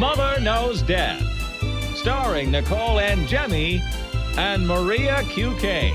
Mother Knows Death, starring Nicole and Jemmy and Maria Q. Kane.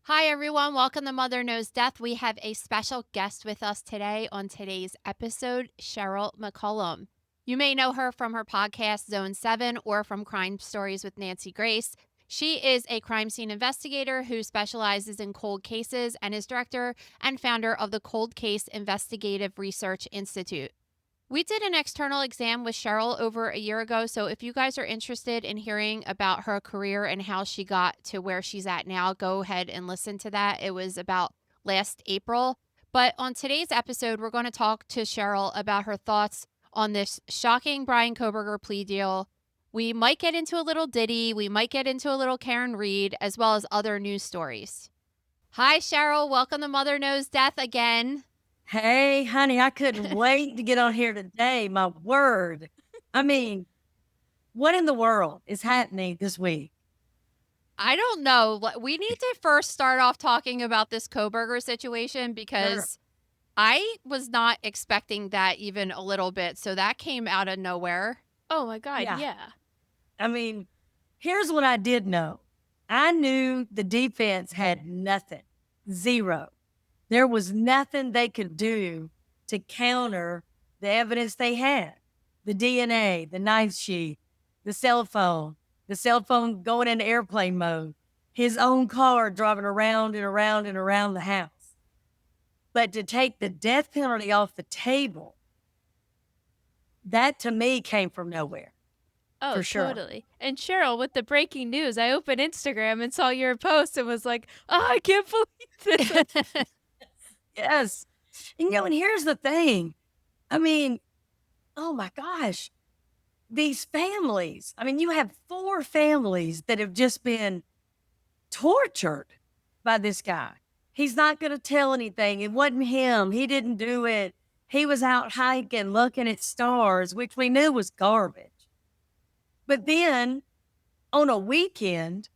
Hi, everyone. Welcome to Mother Knows Death. We have a special guest with us today on today's episode, Sheryl McCollum. You may know her from her podcast, Zone 7, or from Crime Stories with Nancy Grace. She is a crime scene investigator who specializes in cold cases and is director and founder of the Cold Case Investigative Research Institute. We did an external exam with Sheryl over a year ago, so if you guys are interested in hearing about her career and how she got to where she's at now, go ahead and listen to that. It was about last April. But on today's episode, we're going to talk to Sheryl about her thoughts on this shocking Brian Kohberger plea deal. We might get into a little Diddy, we might get into a little Karen Reed, as well as other news stories. Hi, Sheryl. Welcome to Mother Knows Death again. Hey, honey, I couldn't wait to get on here today. My word. I mean, what in the world is happening this week? I don't know. We need to first start off talking about this Kohberger situation because I was not expecting that even a little bit. So that came out of nowhere. Oh my God, yeah. I mean, here's what I did know. I knew the defense had nothing, zero. There was nothing they could do to counter the evidence they had. The DNA, the knife sheath, the cell phone going into airplane mode, his own car driving around and around and around the house. But to take the death penalty off the table, that to me came from nowhere. Oh, for sure. Totally. And Sheryl, with the breaking news, I opened Instagram and saw your post and was like, oh, I can't believe this. Yes. And here's the thing. I mean, oh my gosh, these families, you have 4 families that have just been tortured by this guy. He's not going to tell anything. It wasn't him. He didn't do it. He was out hiking, looking at stars, which we knew was garbage. But then on a weekend,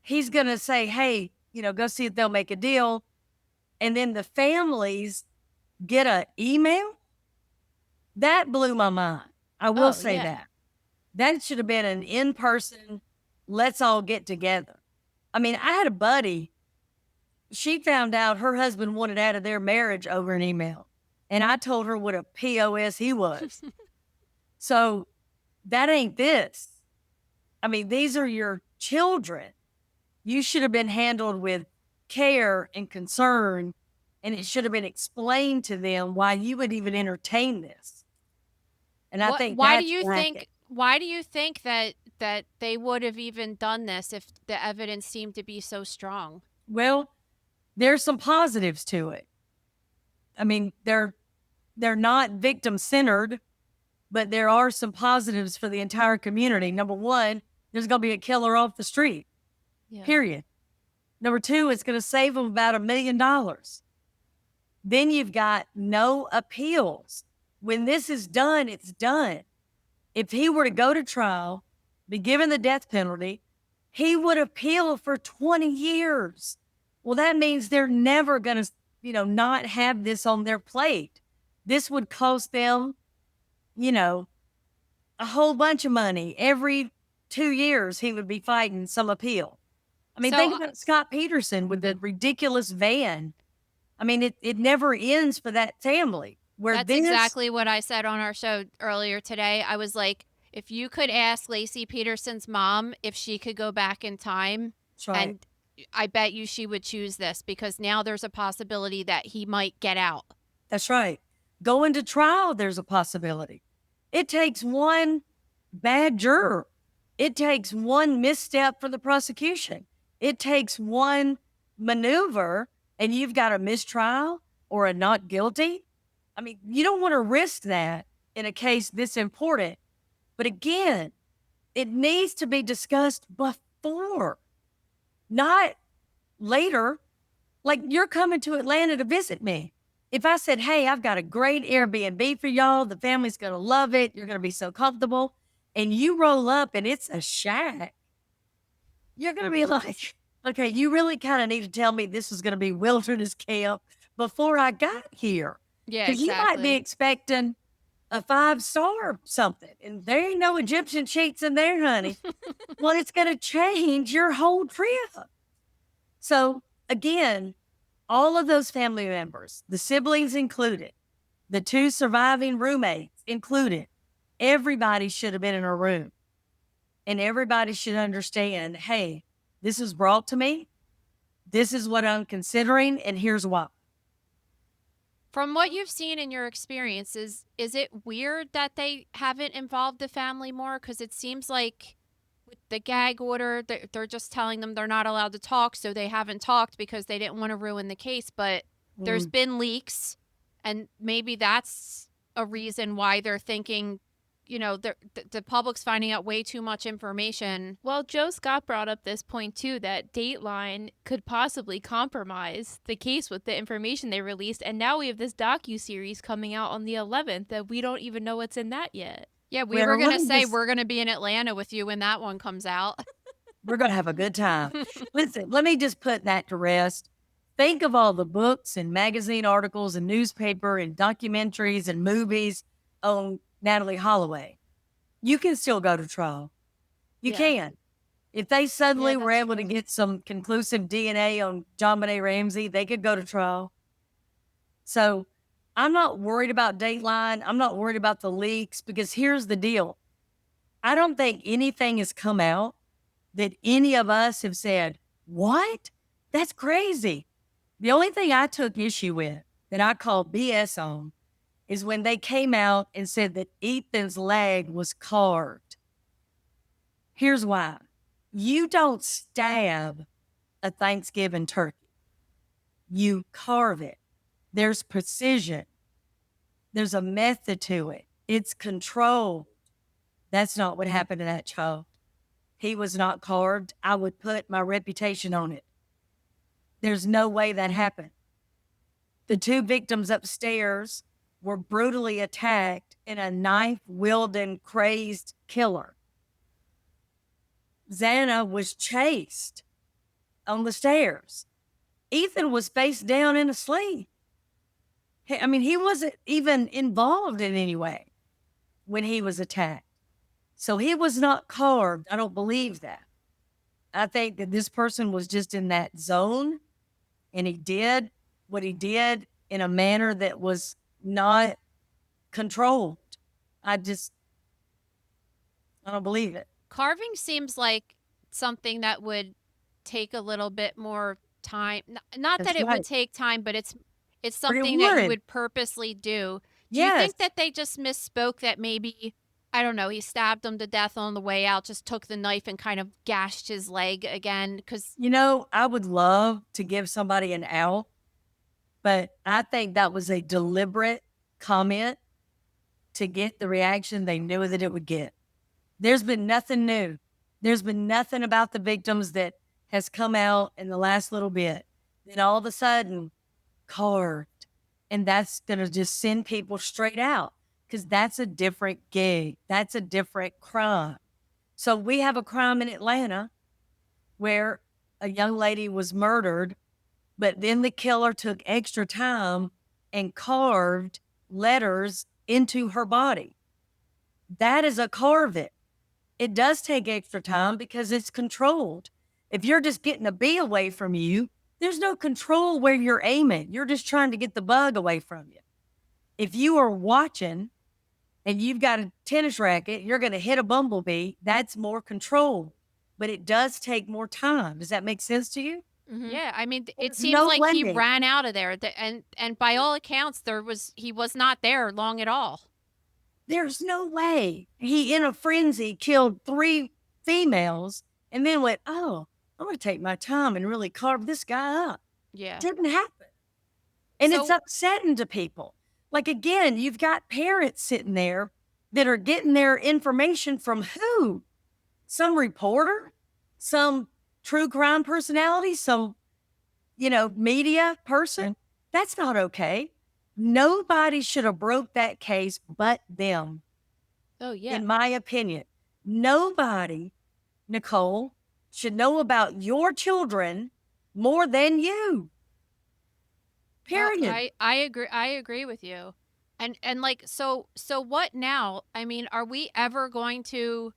he's going to say, hey, go see if they'll make a deal. And then the families get an email. That blew my mind. I will say that. That should have been an in-person, let's all get together. I had a buddy. She found out her husband wanted out of their marriage over an email. And I told her what a POS he was. So that ain't this. These are your children. You should have been handled with care and concern, and it should have been explained to them why you would even entertain this. And I think why do you think that they would have even done this if the evidence seemed to be so strong? Well, there's some positives to it. They're not victim centered, but there are some positives for the entire community. Number one, there's going to be a killer off the street. Period. Number 2, it's going to save them about $1 million. Then you've got no appeals. When this is done, it's done. If he were to go to trial, be given the death penalty, he would appeal for 20 years. Well, that means they're never going to, not have this on their plate. This would cost them, a whole bunch of money. Every 2 years, he would be fighting some appeal. Think about Scott Peterson with the ridiculous van. It never ends for that family. That's exactly what I said on our show earlier today. I was like, if you could ask Lacey Peterson's mom if she could go back in time, and I bet you she would choose this because now there's a possibility that he might get out. That's right. Going to trial, there's a possibility. It takes one bad juror. It takes one misstep for the prosecution. It takes one maneuver and you've got a mistrial or a not guilty. You don't want to risk that in a case this important. But again, it needs to be discussed before, not later. Like you're coming to Atlanta to visit me. If I said, hey, I've got a great Airbnb for y'all, the family's going to love it, you're going to be so comfortable, and you roll up and it's a shack, you're going to be like, okay, you really kind of need to tell me this is going to be wilderness camp before I got here. Yeah, Because you might be exactly. expecting a 5-star something, and there ain't no Egyptian sheets in there, honey. Well, it's going to change your whole trip. So, again, all of those family members, the siblings included, the 2 surviving roommates included, everybody should have been in a room. And everybody should understand, hey, this is brought to me. This is what I'm considering, and here's why. From what you've seen in your experiences, is it weird that they haven't involved the family more? Because it seems like with the gag order, they're just telling them they're not allowed to talk, so they haven't talked because they didn't want to ruin the case. But there's been leaks, and maybe that's a reason why they're thinking, the public's finding out way too much information. Well, Joe Scott brought up this point too, that Dateline could possibly compromise the case with the information they released, and now we have this docu-series coming out on the 11th that we don't even know what's in that yet. Yeah, we Well, were going let to me say just- we're going to be in Atlanta with you when that one comes out. We're going to have a good time. Listen, let me just put that to rest. Think of all the books and magazine articles and newspaper and documentaries and movies on Natalie Holloway. You can still go to trial. You Yeah. can. If they suddenly Yeah, were that's able to true. get some conclusive DNA on John Benet Ramsey, they could go to trial. So I'm not worried about Dateline. I'm not worried about the leaks, because here's the deal. I don't think anything has come out that any of us have said, what? That's crazy. The only thing I took issue with, that I call BS on, is when they came out and said that Ethan's leg was carved. Here's why. You don't stab a Thanksgiving turkey. You carve it. There's precision. There's a method to it. It's controlled. That's not what happened to that child. He was not carved. I would put my reputation on it. There's no way that happened. The 2 victims upstairs were brutally attacked in a knife-wielding, crazed killer. Xana was chased on the stairs. Ethan was face down and asleep. He wasn't even involved in any way when he was attacked. So he was not carved. I don't believe that. I think that this person was just in that zone, and he did what he did in a manner that was not controlled. I don't believe it. Carving seems like something that would take a little bit more time. Not That's that it right. would take time, but it's something that you would. would purposely do. Do Yes. you think that they just misspoke, that maybe, I don't know, he stabbed him to death on the way out, just took the knife and kind of gashed his leg again? Because I would love to give somebody an out, but I think that was a deliberate comment to get the reaction they knew that it would get. There's been nothing new. There's been nothing about the victims that has come out in the last little bit. Then all of a sudden, carved. And that's going to just send people straight out, because that's a different gig. That's a different crime. So we have a crime in Atlanta where a young lady was murdered, but then the killer took extra time and carved letters into her body. That is a carve it. It does take extra time because it's controlled. If you're just getting a bee away from you, there's no control where you're aiming. You're just trying to get the bug away from you. If you are watching and you've got a tennis racket, you're going to hit a bumblebee, that's more controlled. But it does take more time. Does that make sense to you? Mhm. yeah, I mean, it There's seems no like he way. ran out of there, and by all accounts, he was not there long at all. There's no way he, in a frenzy, killed 3 females and then went, oh, I'm going to take my time and really carve this guy up. Yeah. Didn't happen. And it's So- upsetting to people. Like, again, you've got parents sitting there that are getting their information from who? Some reporter? Some true crime personality? Some, media person? That's not okay. Nobody should have broke that case but them, Oh, yeah. in my opinion. Nobody, Nicole, should know about your children more than you. Period. I agree. I agree with you. And like so what now? I mean, are we ever going to,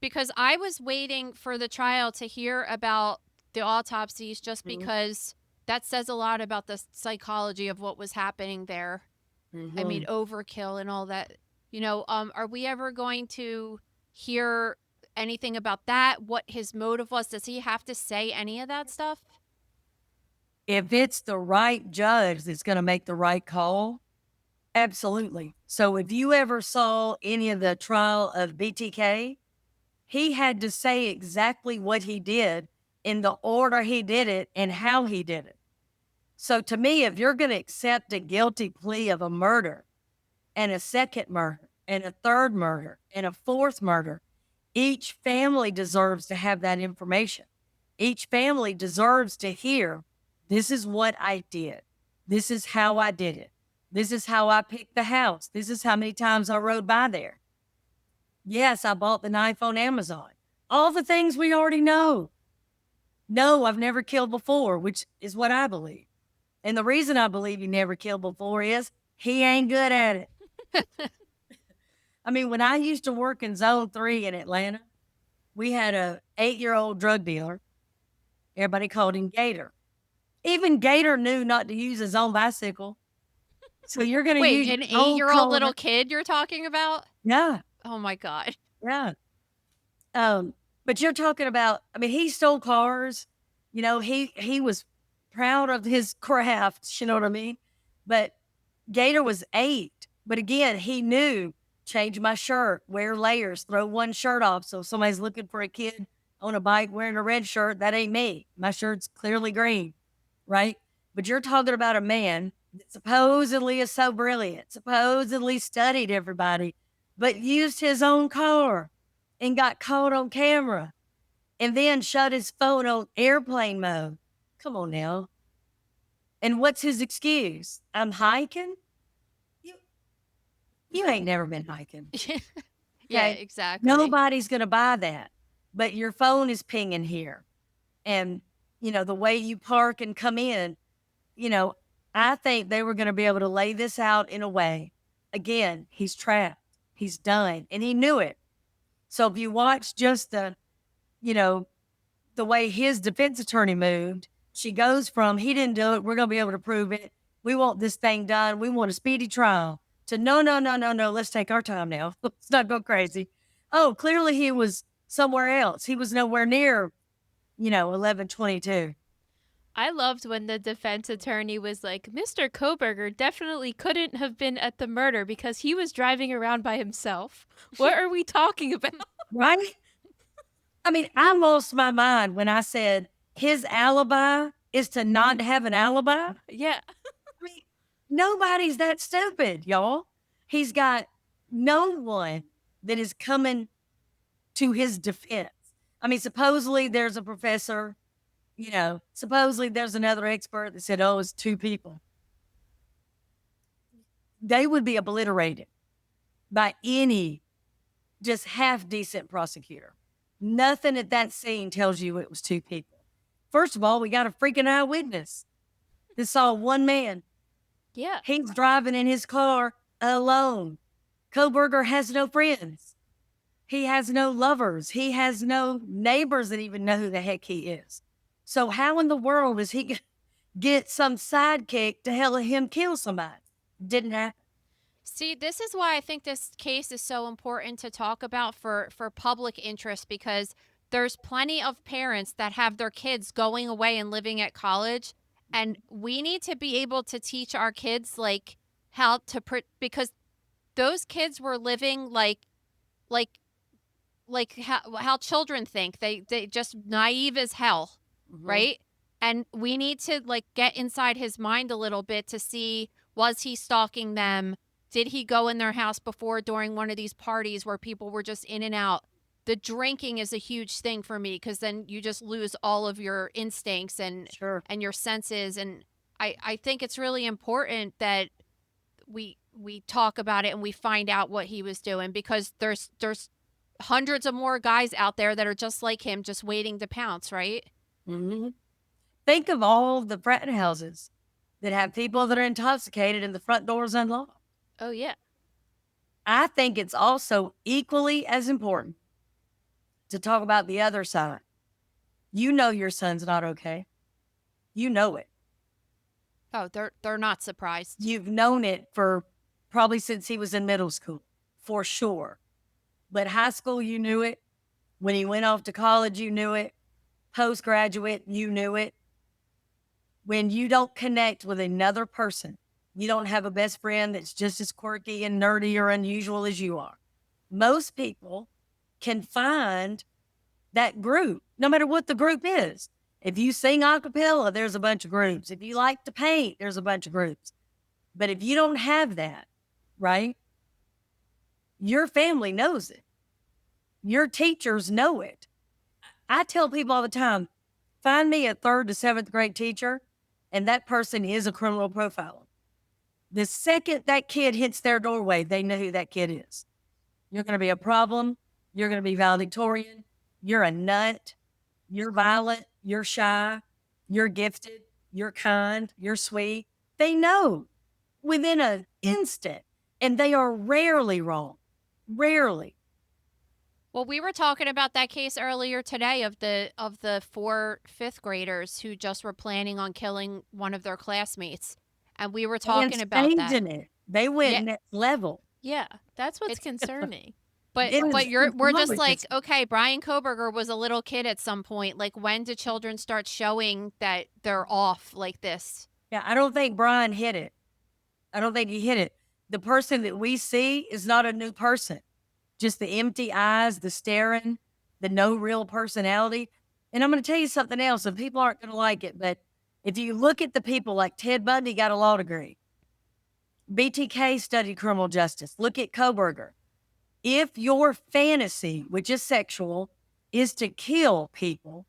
because I was waiting for the trial to hear about the autopsies just Mhm. because that says a lot about the psychology of what was happening there. I mean, overkill and all that. Are we ever going to hear anything about that? What his motive was? Does he have to say any of that stuff? If it's the right judge that's going to make the right call, absolutely. So if you ever saw any of the trial of BTK, he had to say exactly what he did in the order he did it and how he did it. So to me, if you're going to accept a guilty plea of a murder and a second murder and a third murder and a fourth murder, each family deserves to have that information. Each family deserves to hear, this is what I did. This is how I did it. This is how I picked the house. This is how many times I rode by there. Yes, I bought the knife on Amazon. All the things we already know. No, I've never killed before, which is what I believe. And the reason I believe he never killed before is he ain't good at it. I mean, when I used to work in Zone 3 in Atlanta, we had a 8-year-old drug dealer. Everybody called him Gator. Even Gator knew not to use his own bicycle. So you're going to Wait, use an your own 8-year-old car. little kid you're talking about? Yeah, Oh my God. yeah. But you're talking about, I mean, he stole cars. He was proud of his craft, you know what I mean? But Gator was 8. But again, he knew, change my shirt, wear layers, throw one shirt off. So if somebody's looking for a kid on a bike wearing a red shirt, that ain't me. My shirt's clearly green, right? But you're talking about a man that supposedly is so brilliant, supposedly studied everybody, but used his own car and got caught on camera and then shut his phone on airplane mode. Come on now. And what's his excuse? I'm hiking? You ain't never been hiking. Yeah, Okay? exactly. Nobody's going to buy that. But your phone is pinging here. And, the way you park and come in, I think they were going to be able to lay this out in a way. Again, he's trapped. He's done. And he knew it. So if you watch just the way his defense attorney moved, she goes from, he didn't do it, we're going to be able to prove it, we want this thing done, we want a speedy trial, to no, let's take our time now. Let's not go crazy. Oh, clearly he was somewhere else. He was nowhere near, 1122. I loved when the defense attorney was like, Mr. Kohberger definitely couldn't have been at the murder because he was driving around by himself. What are we talking about? Right? I mean, I lost my mind when I said his alibi is to not have an alibi. Yeah. I mean, nobody's that stupid, y'all. He's got no one that is coming to his defense. I mean, supposedly there's a professor, supposedly there's another expert that said, oh, it's 2 people. They would be obliterated by any just half decent prosecutor. Nothing at that scene tells you it was 2 people. First of all, we got a freaking eyewitness that saw one man. Yeah. He's driving in his car alone. Kohberger has no friends. He has no lovers. He has no neighbors that even know who the heck he is. So how in the world does he get some sidekick to help him kill somebody? Didn't happen. See, this is why I think this case is so important to talk about for public interest, because there's plenty of parents that have their kids going away and living at college, and we need to be able to teach our kids like how to because those kids were living like how children think. They just naive as hell, right? And we need to like get inside his mind a little bit to see, was he stalking them? Did he go in their house before, during one of these parties where people were just in and out? The drinking is a huge thing for me, because then you just lose all of your instincts and Sure. and your senses. And I think it's really important that we talk about it and we find out what he was doing, because there's hundreds of more guys out there that are just like him, just waiting to pounce, right? Mm-hmm. Think of all the frat houses that have people that are intoxicated and the front doors unlocked. Oh, yeah. I think it's also equally as important to talk about the other side. You know your son's not okay. You know it. Oh, they're not surprised. You've known it for probably since he was in middle school, for sure. But high school, you knew it. When he went off to college, you knew it. Postgraduate, you knew it. When you don't connect with another person, you don't have a best friend that's just as quirky and nerdy or unusual as you are. Most people can find that group, no matter what the group is. If you sing a cappella, there's a bunch of groups. If you like to paint, there's a bunch of groups. But if you don't have that, right, your family knows it. Your teachers know it. I tell people all the time, find me a 3rd to 7th grade teacher, and that person is a criminal profiler. The second that kid hits their doorway, they know who that kid is. You're going to be a problem. You're going to be valedictorian. You're a nut. You're violent. You're shy. You're gifted. You're kind. You're sweet. They know within an instant, and they are rarely wrong. Rarely. Well, we were talking about that case earlier today of the 4 5th graders who just were planning on killing one of their classmates. And we were talking about that. It. They went next level. Yeah, that's what's It's concerning. But we're just like, okay, Brian Kohberger was a little kid at some point. Like, when do children start showing that they're off like this? Yeah, I don't think Brian hit it. I don't think he hit it. The person that we see is not a new person. Just the empty eyes, the staring, the no real personality. And I'm going to tell you something else, and people aren't going to like it, but if you look at the people like Ted Bundy got a law degree. BTK studied criminal justice. Look at Kohberger. If your fantasy, which is sexual, is to kill people,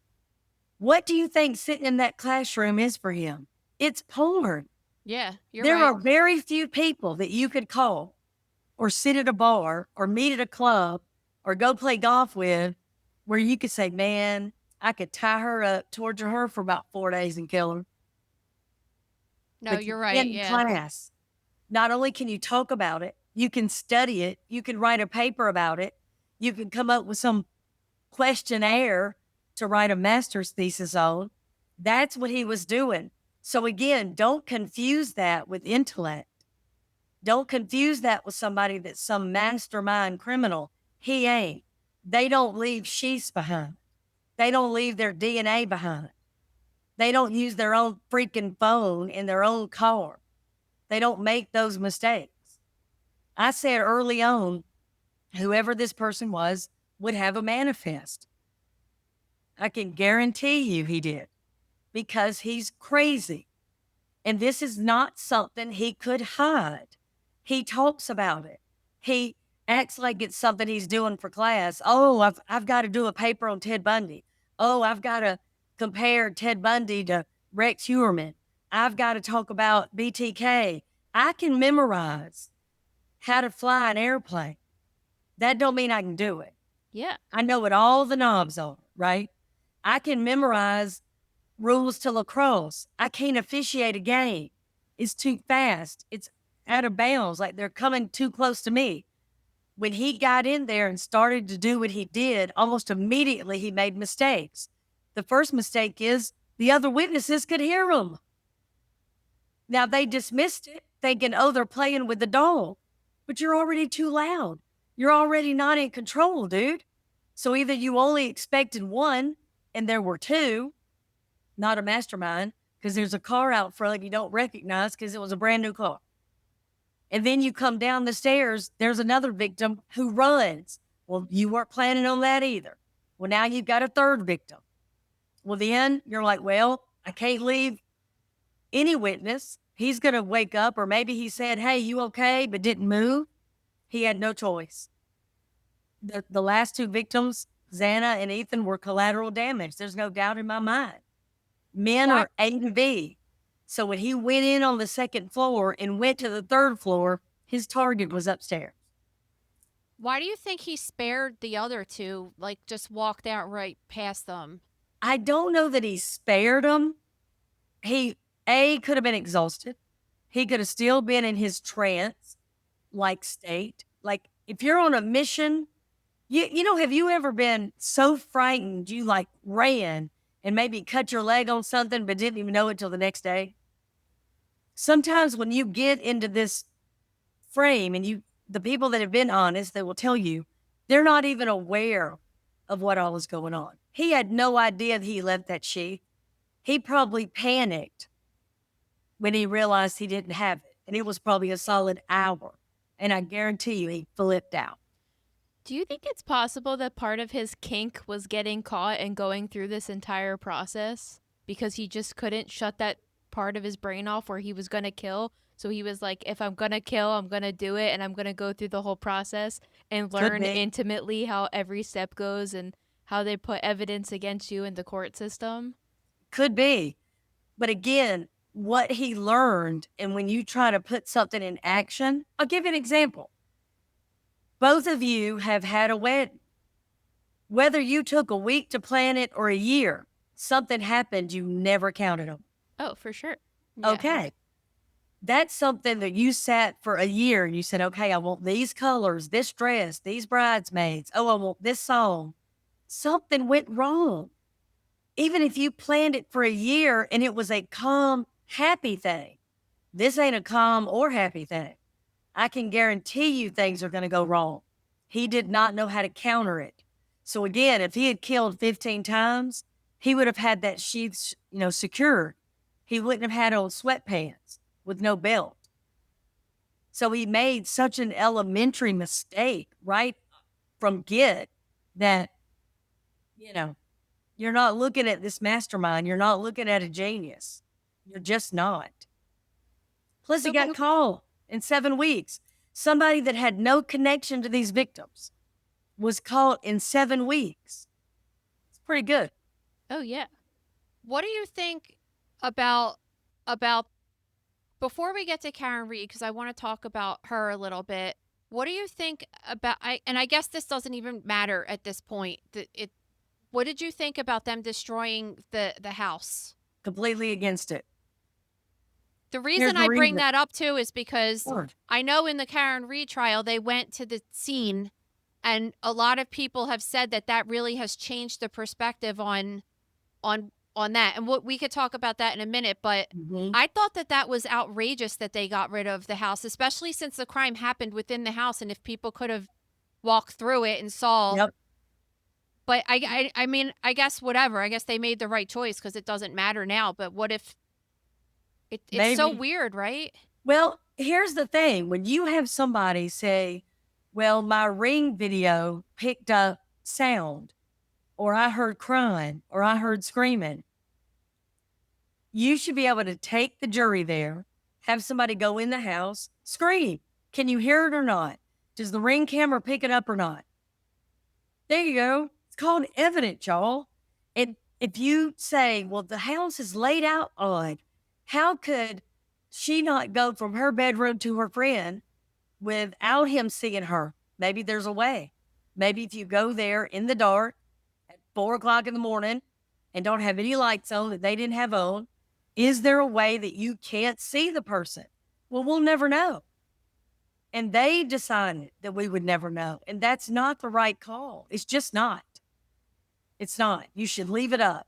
what do you think sitting in that classroom is for him? It's porn. Yeah, There right. are very few people that you could call or sit at a bar or meet at a club or go play golf with where you could say, man, I could tie her up, torture her for about 4 days and kill her. No, But you're right. in Yeah. class, not only can you talk about it, you can study it, you can write a paper about it, you can come up with some questionnaire to write a master's thesis on. That's what he was doing. So again, don't confuse that with intellect. Don't confuse that with somebody that's some mastermind criminal. He ain't. They don't leave sheaths behind. They don't leave their DNA behind. They don't use their own freaking phone in their own car. They don't make those mistakes. I said early on, whoever this person was would have a manifest. I can guarantee you he did, because he's crazy. And this is not something he could hide. He talks about it. He acts like it's something he's doing for class. Oh, I've got to do a paper on Ted Bundy. Oh, I've got to compare Ted Bundy to Rex Hewerman. I've got to talk about BTK. I can memorize how to fly an airplane. That don't mean I can do it. Yeah. I know what all the knobs are, right? I can memorize rules to lacrosse. I can't officiate a game. It's too fast. It's out of bounds. Like they're coming too close to me. When he got in there and started to do what he did, almost immediately he made mistakes. The first mistake is the other witnesses could hear him. Now they dismissed it, thinking, oh, they're playing with the dog. But you're already too loud. You're already not in control, dude. So either you only expected one and there were two, not a mastermind, because there's a car out front you don't recognize because it was a brand new car. And then you come down the stairs, there's another victim who runs. Well, you weren't planning on that either. Well, now you've got a third victim. Well, then you're like, well, I can't leave any witness. He's going to wake up, or maybe he said, hey, you okay, but didn't move. He had no choice. The last two victims, Xana and Ethan, were collateral damage. There's no doubt in my mind. Men are A to B. So when he went in on the second floor and went to the third floor, his target was upstairs. Why do you think he spared the other two, like just walked out right past them? I don't know that he spared them. He, could have been exhausted. He could have still been in his trance like state. Like if you're on a mission, have you ever been so frightened you like ran and maybe cut your leg on something but didn't even know it till the next day? Sometimes when you get into this frame and the people that have been honest, they will tell you they're not even aware of what all is going on. He had no idea that he left that sheath. He probably panicked when he realized he didn't have it. And it was probably a solid hour. And I guarantee you he flipped out. Do you think it's possible that part of his kink was getting caught and going through this entire process because he just couldn't shut that part of his brain off where he was going to kill? So he was like, if I'm going to kill, I'm going to do it, and I'm going to go through the whole process and learn intimately how every step goes and how they put evidence against you in the court system? Could be. But again, what he learned, and when you try to put something in action, I'll give you an example. Both of you have had a wedding. Whether you took a week to plan it or a year, something happened you never counted on. Oh, for sure. Yeah. Okay. That's something that you sat for a year and you said, okay, I want these colors, this dress, these bridesmaids. Oh, I want this song. Something went wrong. Even if you planned it for a year and it was a calm, happy thing, this ain't a calm or happy thing. I can guarantee you things are going to go wrong. He did not know how to counter it. So again, if he had killed 15 times, he would have had that sheath, secured. He wouldn't have had on sweatpants with no belt. So he made such an elementary mistake right from get that, you're not looking at this mastermind. You're not looking at a genius. You're just not. Plus, he got caught in 7 weeks. Somebody that had no connection to these victims was caught in 7 weeks. It's pretty good. Oh, yeah. What do you think about before we get to Karen Reed, because I want to talk about her a little bit. What do you think about and I guess this doesn't even matter at this point. What did you think about them destroying the house? Completely against it. The reason I bring that up too is because I know in the Karen Reed trial, they went to the scene and a lot of people have said that really has changed the perspective on that. And we could talk about that in a minute, but I thought that was outrageous that they got rid of the house, especially since the crime happened within the house. And if people could have walked through it and saw, Yep. But I mean, I guess whatever, I guess they made the right choice because it doesn't matter now. But what if it's so weird, right? Well, here's the thing. When you have somebody say, well, my Ring video picked up sound, or I heard crying, or I heard screaming, you should be able to take the jury there, have somebody go in the house, scream. Can you hear it or not? Does the Ring camera pick it up or not? There you go. It's called evidence, y'all. And if you say, well, the house is laid out odd, how could she not go from her bedroom to her friend without him seeing her? Maybe there's a way. Maybe if you go there in the dark at 4 o'clock in the morning and don't have any lights on that they didn't have on, is there a way that you can't see the person? Well, we'll never know. And they decided that we would never know. And that's not the right call. It's just not. It's not. You should leave it up.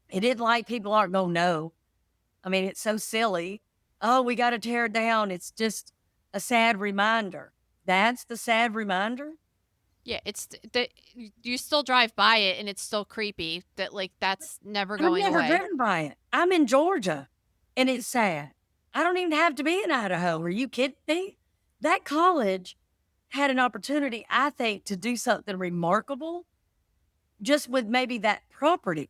It isn't like people aren't going to know. I mean, it's so silly. Oh, we got to tear it down. It's just a sad reminder. That's the sad reminder? Yeah, it's that you still drive by it and it's still creepy. That's never going away. I've never driven by it. I'm in Georgia and it's sad. I don't even have to be in Idaho. Are you kidding me? That college had an opportunity, I think, to do something remarkable just with maybe that property,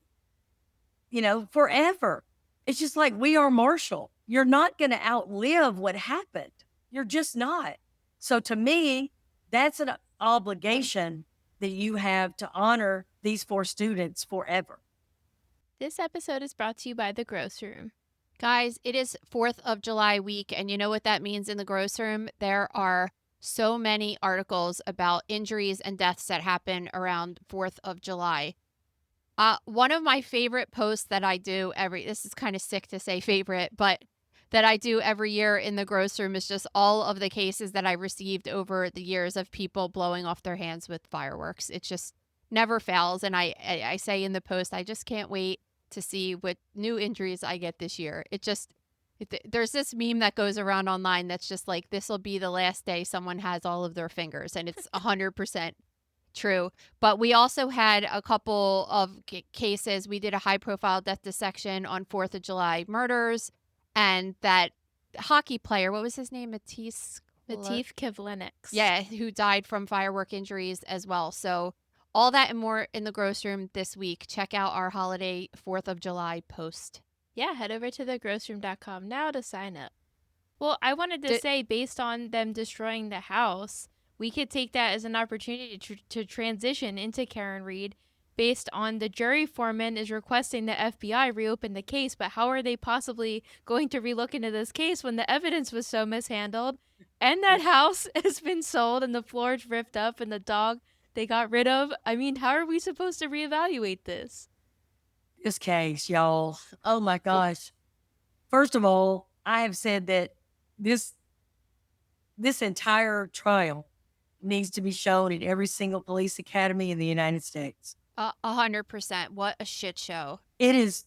forever. It's just like we are Marshall. You're not going to outlive what happened. You're just not. So to me, that's an obligation that you have to honor these 4 students forever. This episode is brought to you by The Gross Room. Guys, it is 4th of July week, and you know what that means in the gross room? There are so many articles about injuries and deaths that happen around 4th of July. One of my favorite posts that I do this is kind of sick to say favorite, but that I do every year in the gross room is just all of the cases that I received over the years of people blowing off their hands with fireworks. It just never fails. And I say in the post, I just can't wait to see what new injuries I get this year. There's this meme that goes around online that's just like, this will be the last day someone has all of their fingers. And it's 100% true. But we also had a couple of cases. We did a high profile death dissection on 4th of July murders. And that hockey player, what was his name? Matif Kivlenix. Yeah, who died from firework injuries as well. So all that and more in the gross room this week. Check out our holiday 4th of July post. Yeah, head over to thegrossroom.com now to sign up. Well, I wanted to say, based on them destroying the house, we could take that as an opportunity to transition into Karen Reed, based on the jury foreman is requesting the FBI reopen the case. But how are they possibly going to relook into this case when the evidence was so mishandled and that house has been sold and the floors ripped up and the dog they got rid of? I mean, how are we supposed to reevaluate this? This case, y'all. Oh my gosh. First of all, I have said that this entire trial needs to be shown in every single police academy in the United States. 100%. What a shit show. It is.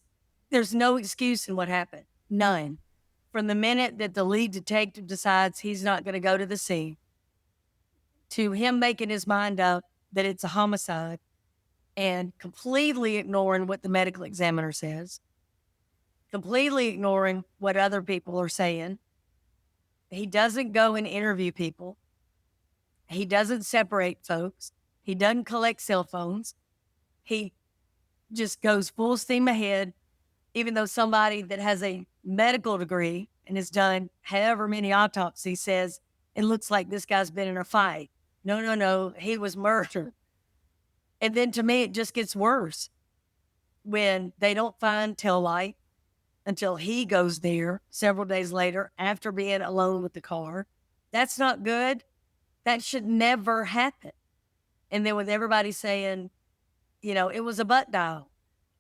There's no excuse in what happened. None. From the minute that the lead detective decides he's not going to go to the scene, to him making his mind up that it's a homicide and completely ignoring what the medical examiner says, completely ignoring what other people are saying. He doesn't go and interview people. He doesn't separate folks. He doesn't collect cell phones. He just goes full steam ahead, even though somebody that has a medical degree and has done however many autopsies says it looks like this guy's been in a fight. No, he was murdered. And then to me, it just gets worse when they don't find tail light until he goes there several days later after being alone with the car. That's not good. That should never happen. And then with everybody saying, it was a butt dial.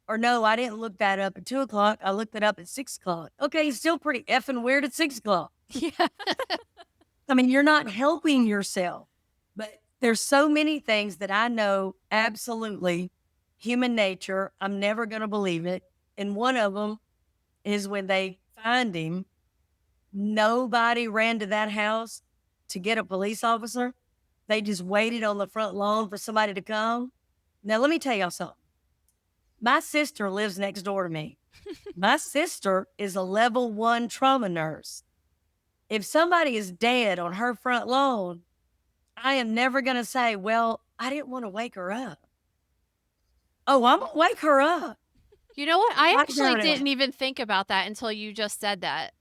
Or no, I didn't look that up at 2:00. I looked it up at 6:00. Okay, it's still pretty effing weird at 6:00. Yeah. I mean, you're not helping yourself. But there's so many things that I know absolutely human nature. I'm never going to believe it. And one of them is when they find him, nobody ran to that house to get a police officer. They just waited on the front lawn for somebody to come. Now, let me tell y'all something. My sister lives next door to me. My sister is a level 1 trauma nurse. If somebody is dead on her front lawn, I am never going to say, well, I didn't want to wake her up. Oh, I'm going to wake her up. You know what? I actually didn't even think about that until you just said that.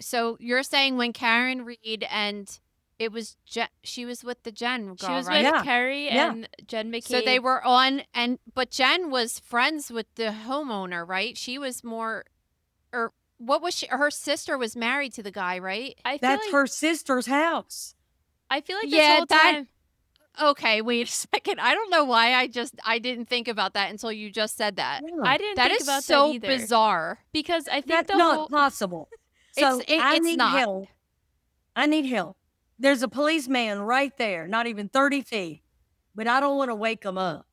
So you're saying when Karen Reed and it was she was with the Jen girl, she was right? with Carrie and Jen McCabe. So they were on, but Jen was friends with the homeowner, right? She was more, or what was she? Her sister was married to the guy, right? That's her sister's house. I feel like this whole time. Okay, wait a second. I don't know why I didn't think about that until you just said that. Yeah. I didn't think about that so either. Bizarre. Because I think that's not possible. So I need help. I need help. There's a policeman right there, not even 30 feet, but I don't want to wake him up.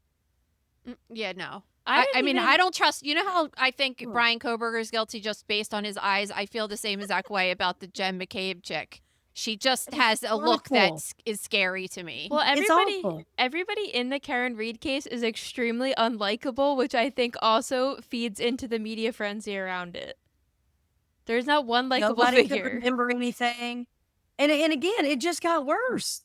Yeah, no. I mean, I don't trust. You know how I think Brian Kohberger is guilty just based on his eyes? I feel the same exact way about the Jen McCabe chick. She just has a look that is scary to me. Well, everybody in the Karen Reed case is extremely unlikable, which I think also feeds into the media frenzy around it. There's not one likable figure. Nobody could remember anything. And again, it just got worse.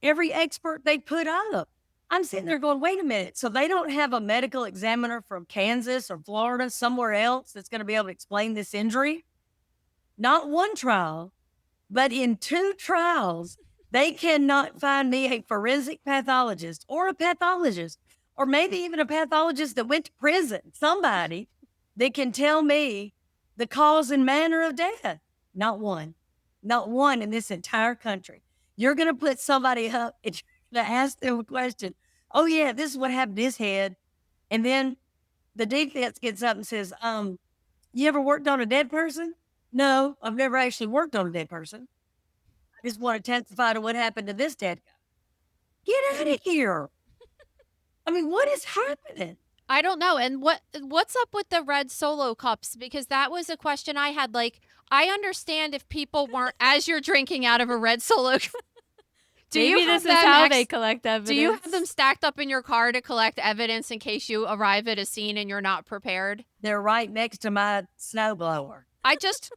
Every expert they put up. I'm sitting there going, wait a minute. So they don't have a medical examiner from Kansas or Florida, somewhere else that's going to be able to explain this injury? Not one trial, but in 2 trials, they cannot find me a forensic pathologist or a pathologist, or maybe even a pathologist that went to prison, somebody that can tell me the cause and manner of death. Not one in this entire country. You're going to put somebody up and you're going to ask them a question. Oh, yeah, this is what happened to his head. And then the defense gets up and says, you ever worked on a dead person? No, I've never actually worked on a dead person. I just want to testify to what happened to this dead guy. Get out of here. I mean, what is happening? I don't know. And what's up with the red Solo cups? Because that was a question I had. Like, I understand if people weren't, as you're drinking out of a red Solo. Maybe this is how they collect evidence. Do you have them stacked up in your car to collect evidence in case you arrive at a scene and you're not prepared? They're right next to my snowblower. I just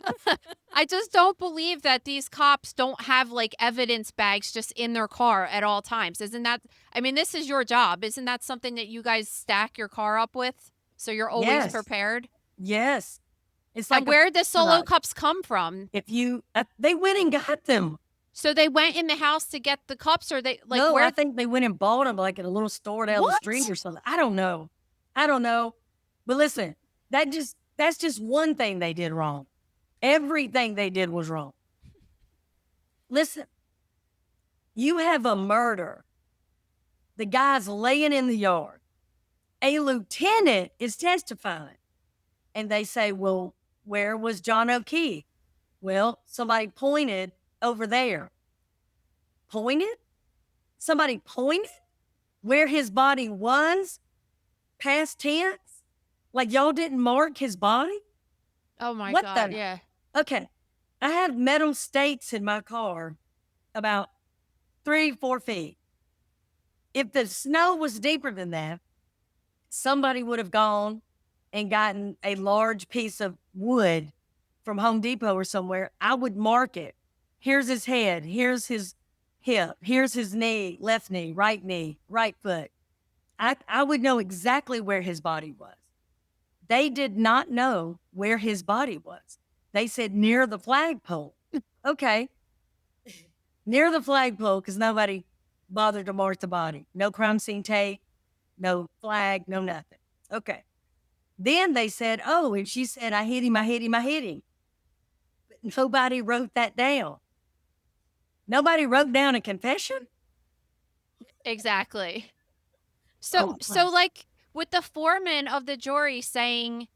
don't believe that these cops don't have like evidence bags just in their car at all times. Isn't that, I mean, this is your job. Isn't that something that you guys stack your car up with? So you're always Yes. prepared? Yes. It's like And where did the Solo cups come from? if you, they went and got them. So they went in the house to get the cups, or they like No, where? I think they went and bought them like at a little store down the What? street or something. I don't know. But listen, that's just one thing they did wrong. Everything they did was wrong. Listen, you have a murder. The guy's laying in the yard. A lieutenant is testifying. And they say, well, where was John O'Keefe? Well, somebody pointed over there. Pointed? Somebody pointed where his body was? Past tense? Like y'all didn't mark his body? Oh my What God! the- Yeah. Okay. I have metal stakes in my car about 3-4 feet. If the snow was deeper than that, somebody would have gone and gotten a large piece of wood from Home Depot or somewhere. I would mark it. Here's his head. Here's his hip. Here's his knee, right foot. I would know exactly where his body was. They did not know where his body was. They said near the flagpole. Okay. Near the flagpole because nobody bothered to mark the body. No crime scene tape, no flag, no nothing. Okay. Then they said, oh, and she said, I hit him. But nobody wrote that down. Nobody wrote down a confession? Exactly. Oh, So like with the foreman of the jury saying,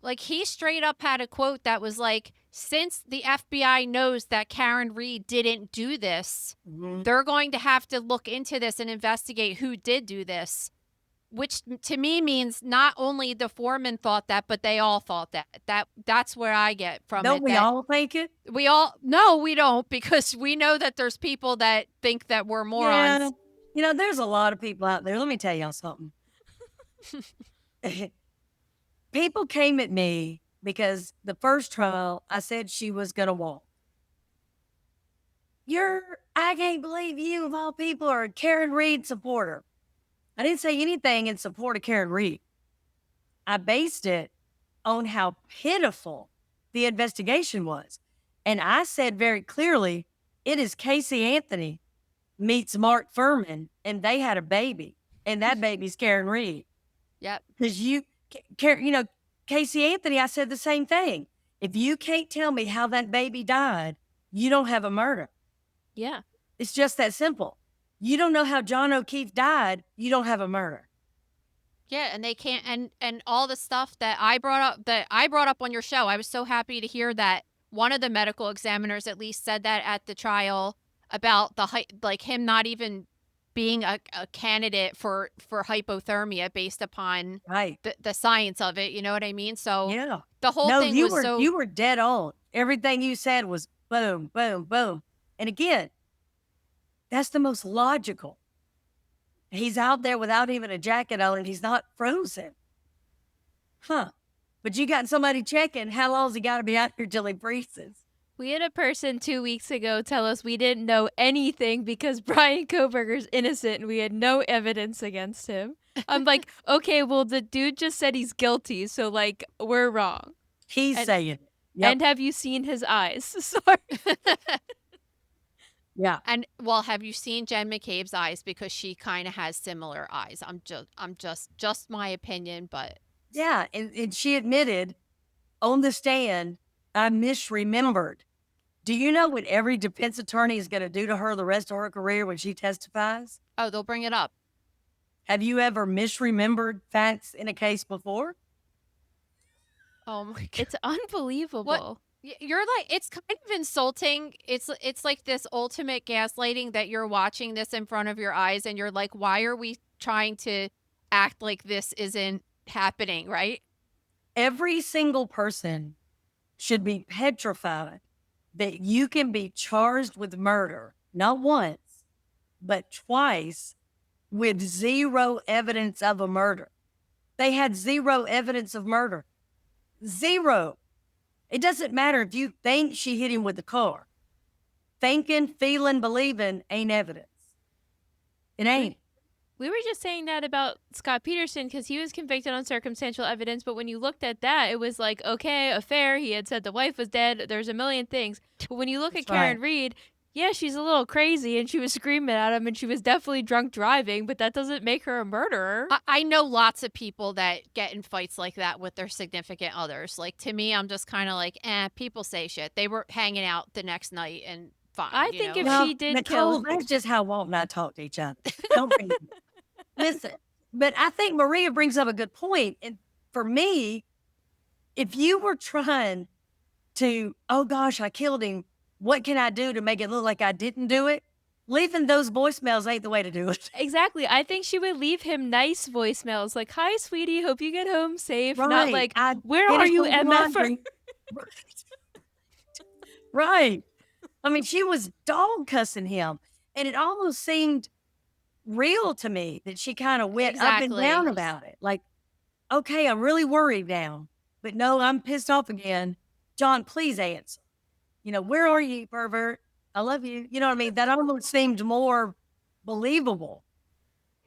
like he straight up had a quote that was like, since the FBI knows that Karen Reed didn't do this, Mhm. they're going to have to look into this and investigate who did do this. Which to me means not only the foreman thought that, but they all thought that. That's where I get from Don't it. we that all think it? no, we don't, because we know that there's people that think that we're morons. Yeah. You know, there's a lot of people out there. Let me tell y'all something. People came at me because the first trial, I said she was going to walk. I can't believe you, of all people, are a Karen Reed supporter. I didn't say anything in support of Karen Reed. I based it on how pitiful the investigation was. And I said very clearly, it is Casey Anthony meets Mark Foreman, and they had a baby, and that baby's Karen Reed. Yep. Because Casey Anthony, I said the same thing. If you can't tell me how that baby died, you don't have a murder. Yeah. It's just that simple. You don't know how John O'Keefe died, you don't have a murder. Yeah, and they can't, and all the stuff that I brought up on your show. I was so happy to hear that one of the medical examiners at least said that at the trial about like him not even being a candidate for hypothermia based upon Right. the science of it. You know what I mean? So Yeah. the whole No, thing you was were so. you were dead on. Everything you said was boom, boom, boom. And again, that's the most logical. He's out there without even a jacket on and he's not frozen. Huh. But you got somebody checking how long's he got to be out here till he freezes? We had a person 2 weeks ago tell us we didn't know anything because Brian Kohberger's innocent and we had no evidence against him. I'm like, okay, well, the dude just said he's guilty, so, like, we're wrong. He's And- saying it. Yep. And have you seen his eyes? Sorry. Yeah. And well, have you seen Jen McCabe's eyes? Because she kind of has similar eyes. I'm just my opinion, but Yeah. And she admitted on the stand, I misremembered. Do you know what every defense attorney is going to do to her the rest of her career when she testifies? Oh, they'll bring it up. Have you ever misremembered facts in a case before? Oh my God. It's unbelievable. You're like, it's kind of insulting. It's like this ultimate gaslighting that you're watching this in front of your eyes and you're like, why are we trying to act like this isn't happening, right? Every single person should be petrified that you can be charged with murder, not once, but twice, with zero evidence of a murder. They had zero evidence of murder. Zero. It doesn't matter if you think she hit him with the car. Thinking, feeling, believing ain't evidence. It ain't. We were just saying that about Scott Peterson because he was convicted on circumstantial evidence. But when you looked at that, it was like, okay, affair. He had said the wife was dead. There's a million things. But when you look at Karen Reed, yeah, she's a little crazy and she was screaming at him and she was definitely drunk driving, but that doesn't make her a murderer. I know lots of people that get in fights like that with their significant others. Like, to me, I'm just kind of like, people say shit. They were hanging out the next night and fine. I think if Well, she did Nicole, kill... that's just how Walt and I talk to each other. Don't bring it. Listen, but I think Maria brings up a good point. And for me, if you were trying to, oh gosh, I killed him, what can I do to make it look like I didn't do it? Leaving those voicemails ain't the way to do it. Exactly. I think she would leave him nice voicemails like, hi, sweetie, hope you get home safe. Right. Not like, where are you, MF? Right. I mean, she was dog cussing him. And it almost seemed real to me that she kind of went up and down about it. Like, okay, I'm really worried now. But no, I'm pissed off again. John, please answer. You know, where are you, pervert? I love you. You know what I mean? That almost seemed more believable.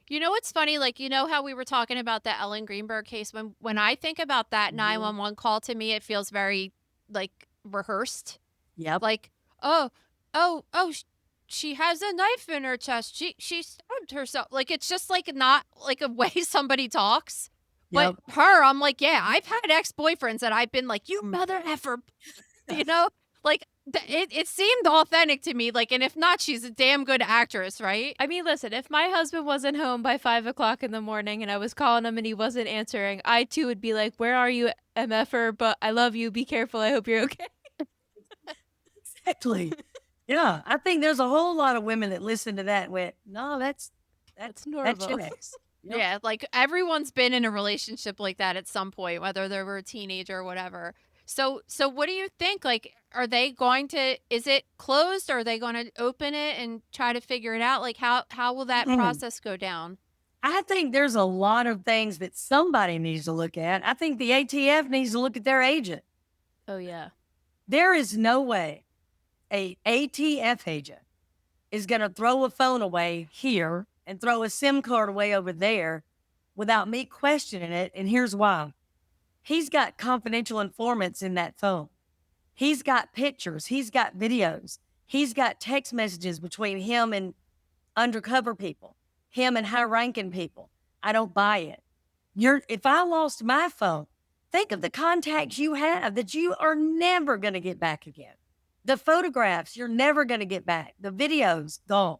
You know what's funny? Like, you know how we were talking about the Ellen Greenberg case? When I think about that 911 call, to me, it feels very, like, rehearsed. Yep. Like, she has a knife in her chest. She stabbed herself. Like, it's just, like, not, like, a way somebody talks. But her, I'm like, yeah, I've had ex-boyfriends that I've been like, you mother effer, you know? Like, it seemed authentic to me. Like, and if not, she's a damn good actress, right? I mean, listen, if my husband wasn't home by 5 o'clock in the morning and I was calling him and he wasn't answering, I too would be like, where are you, MFer? But I love you. Be careful. I hope you're okay. Exactly. Yeah. I think there's a whole lot of women that listen to that and went, no, that's normal. That's checks. Yep. Yeah, like everyone's been in a relationship like that at some point, whether they were a teenager or whatever. So what do you think? Like, are they going to, is it closed or are they going to open it and try to figure it out? Like, how will that process go down? I think there's a lot of things that somebody needs to look at. I think the ATF needs to look at their agent. Oh, yeah. There is no way a ATF agent is going to throw a phone away here and throw a SIM card away over there without me questioning it. And here's why. He's got confidential informants in that phone. He's got pictures. He's got videos. He's got text messages between him and undercover people, him and high-ranking people. I don't buy it. If I lost my phone, think of the contacts you have that you are never going to get back again. The photographs you're never going to get back. The videos, gone,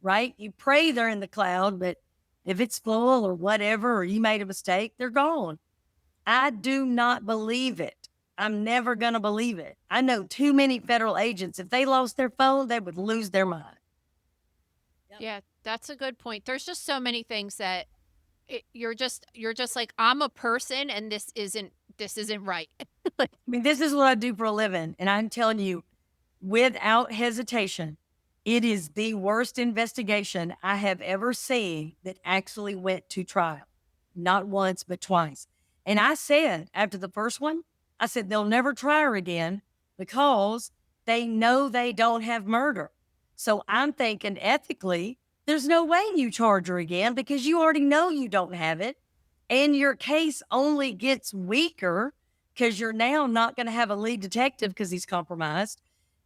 right? You pray they're in the cloud, but if it's full or whatever, or you made a mistake, they're gone. I do not believe it. I'm never going to believe it. I know too many federal agents, if they lost their phone, they would lose their mind. Yeah, that's a good point. There's just so many things that you're just like, I'm a person and this isn't right. I mean, this is what I do for a living. And I'm telling you, without hesitation, it is the worst investigation I have ever seen that actually went to trial. Not once, but twice. And I said, after the first one, I said, they'll never try her again because they know they don't have murder. So I'm thinking ethically, there's no way you charge her again because you already know you don't have it. And your case only gets weaker because you're now not going to have a lead detective because he's compromised.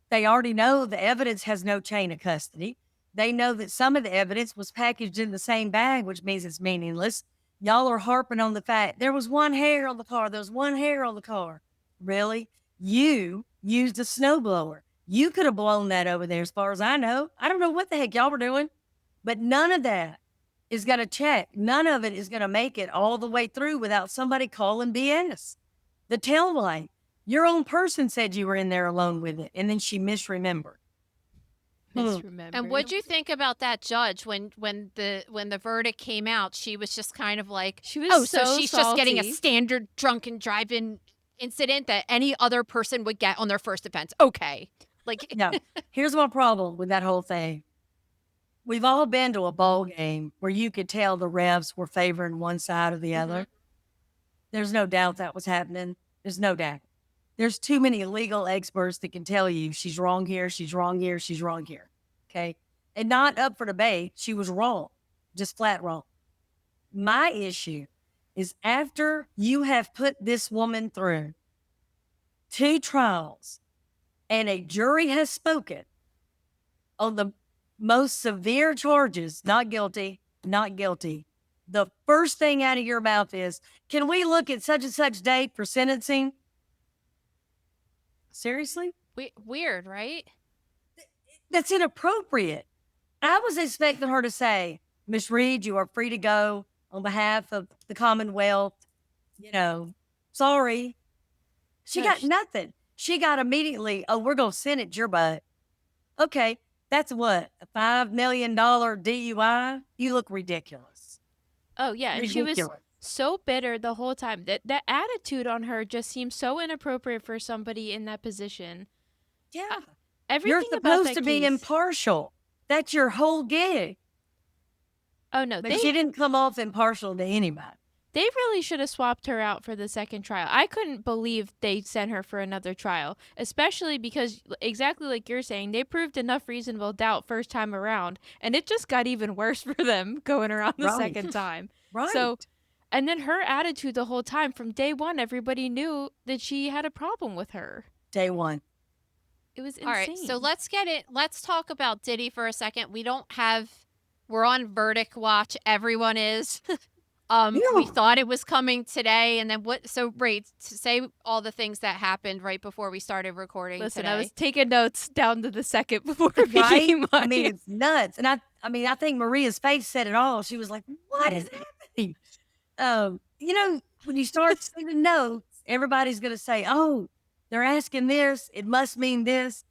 They already know the evidence has no chain of custody. They know that some of the evidence was packaged in the same bag, which means it's meaningless. Y'all are harping on the fact there was one hair on the car. There was one hair on the car. Really? You used a snowblower. You could have blown that over there as far as I know. I don't know what the heck y'all were doing, but none of that is going to check. None of it is going to make it all the way through without somebody calling BS. The tail light. Your own person said you were in there alone with it, and then she misremembered. Misremembered. And what'd you think about that judge when the verdict came out? She was just kind of like, She was oh, so so she's just getting a salty. standard drunken driving incident that any other person would get on their first offense. Okay, like No, here's my problem with that whole thing. We've all been to a ball game where you could tell the refs were favoring one side or the other. There's no doubt that was happening. There's no doubt. There's too many legal experts that can tell you she's wrong here, she's wrong here, she's wrong here. Okay. And not up for debate. She was wrong, just flat wrong. My issue is after you have put this woman through 2 trials and a jury has spoken on the most severe charges, not guilty, not guilty. The first thing out of your mouth is, can we look at such and such date for sentencing? Seriously? weird, right? That's inappropriate. I was expecting her to say, Miss Reed, you are free to go on behalf of the Commonwealth. You know, sorry. She got nothing. She got immediately, oh, we're going to sentence your butt. Okay, that's what, a $5 million DUI? You look ridiculous. Oh, yeah. And she was Ridiculous. so bitter the whole time. That attitude on her just seems so inappropriate for somebody in that position. Yeah. Everything You're about supposed that to be case- impartial. That's your whole gig. Oh, no. But she didn't come off impartial to anybody. They really should have swapped her out for the second trial. I couldn't believe they sent her for another trial, especially because, exactly like you're saying, they proved enough reasonable doubt first time around, and it just got even worse for them going around the Right. second time. Right. So, and then her attitude the whole time, from day one, everybody knew that she had a problem with her. Day one. It was insane. All right, so let's talk about Diddy for a second. We're on verdict watch. Everyone is. We thought it was coming today, and then say all the things that happened right before we started recording. Listen, today. I was taking notes down to the second before it Right? became I mean, it's nuts. And I think Maria's face said it all. She was like, what is happening? When you start seeing the notes, everybody's going to say, oh, they're asking this. It must mean this.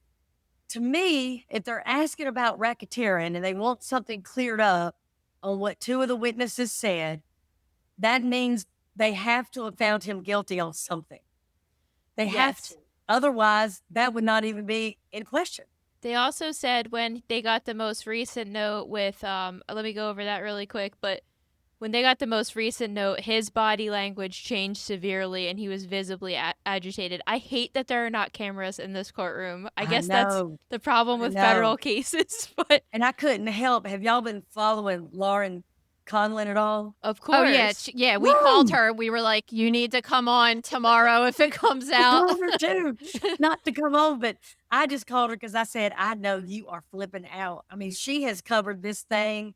To me, if they're asking about racketeering and they want something cleared up on what 2 of the witnesses said, that means they have to have found him guilty on something. They have Yes. to. Otherwise, that would not even be in question. They also said when they got the most recent note with, let me go over that really quick, but when they got the most recent note, his body language changed severely and he was visibly agitated. I hate that there are not cameras in this courtroom. I guess that's know. the problem I with know. federal cases, but And I couldn't help. Have y'all been following Lauren Conlon at all? of course. Oh yeah, we Woo! called her. We were like, you need to come on tomorrow if it comes I out. called her too, not to come on, but I just called her because I said, I know you are flipping out. I mean, she has covered this thing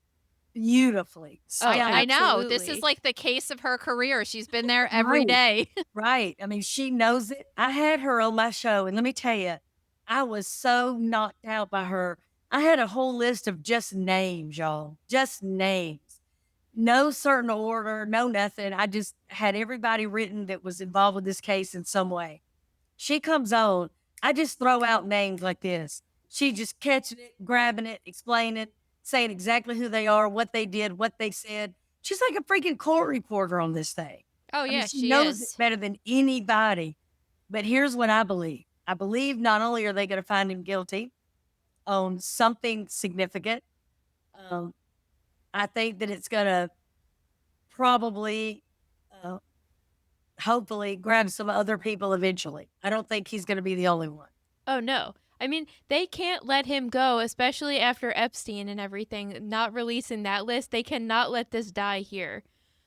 beautifully. Oh, I know. This absolutely. is like the case of her career. She's been there every Right. day. Right. I mean, she knows it. I had her on my show, and let me tell you, I was so knocked out by her. I had a whole list of just names, y'all. Just names. No certain order, no nothing. I just had everybody written that was involved with this case in some way. She comes on. I just throw out names like this. She just catching it, grabbing it, explaining it, saying exactly who they are, what they did, what they said. She's like a freaking court reporter on this thing. Oh I mean, yeah, she knows it better than anybody. But here's what I believe. I believe not only are they going to find him guilty on something significant, I think that it's going to probably, hopefully, grab some other people eventually. I don't think he's going to be the only one. Oh, no. I mean, they can't let him go, especially after Epstein and everything, not releasing that list. They cannot let this die here.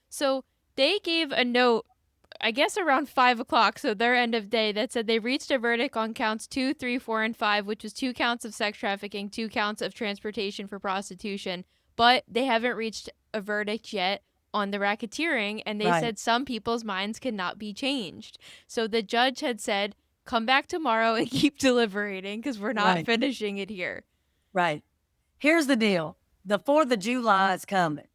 So they gave a note, I guess around 5 o'clock, so their end of day, that said they reached a verdict on counts 2, 3, 4, and 5, which was 2 counts of sex trafficking, 2 counts of transportation for prostitution, but they haven't reached a verdict yet on the racketeering, and they Right. said some people's minds cannot be changed. So the judge had said come back tomorrow and keep deliberating because we're not Right. finishing it here. Right. Here's the deal. The 4th of July is coming.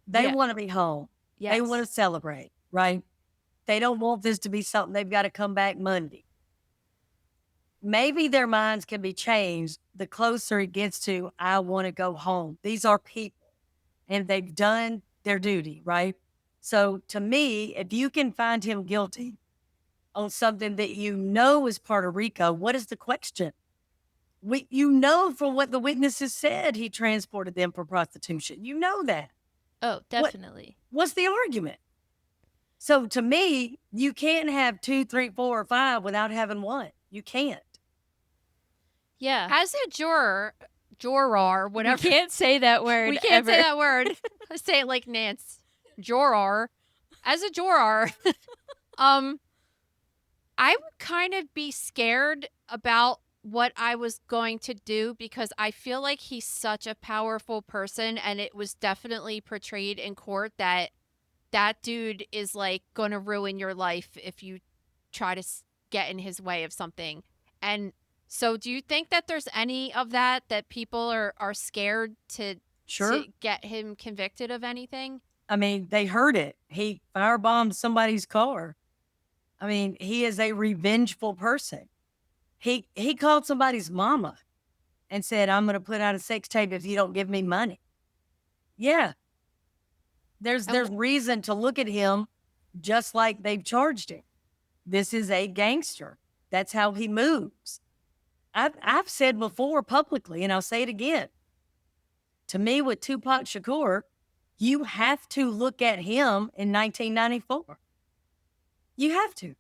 They Yeah. want to be home. Yes. They want to celebrate, right? They don't want this to be something they've got to come back Monday. Maybe their minds can be changed the closer it gets to, I want to go home. These are people and they've done their duty, right? So to me, if you can find him guilty on something that you know is part of RICO, what is the question? You know from what the witnesses said, he transported them for prostitution. You know that. Oh, definitely. What's the argument? So to me, you can't have 2, 3, 4, or 5 without having one. You can't. Yeah. As a juror, whatever. We can't say that word We can't ever. say that word. I say it like Nance. Juror. As a juror, I would kind of be scared about what I was going to do because I feel like he's such a powerful person, and it was definitely portrayed in court that that dude is like going to ruin your life if you try to get in his way of something. And so do you think that there's any of that people are scared to get him convicted of anything? I mean, they heard it. He firebombed somebody's car. I mean, he is a revengeful person. He called somebody's mama and said, I'm going to put out a sex tape if you don't give me money. Yeah. There's reason to look at him just like they've charged him. This is a gangster. That's how he moves. I've said before publicly, and I'll say it again. To me, with Tupac Shakur, you have to look at him in 1994. You have to.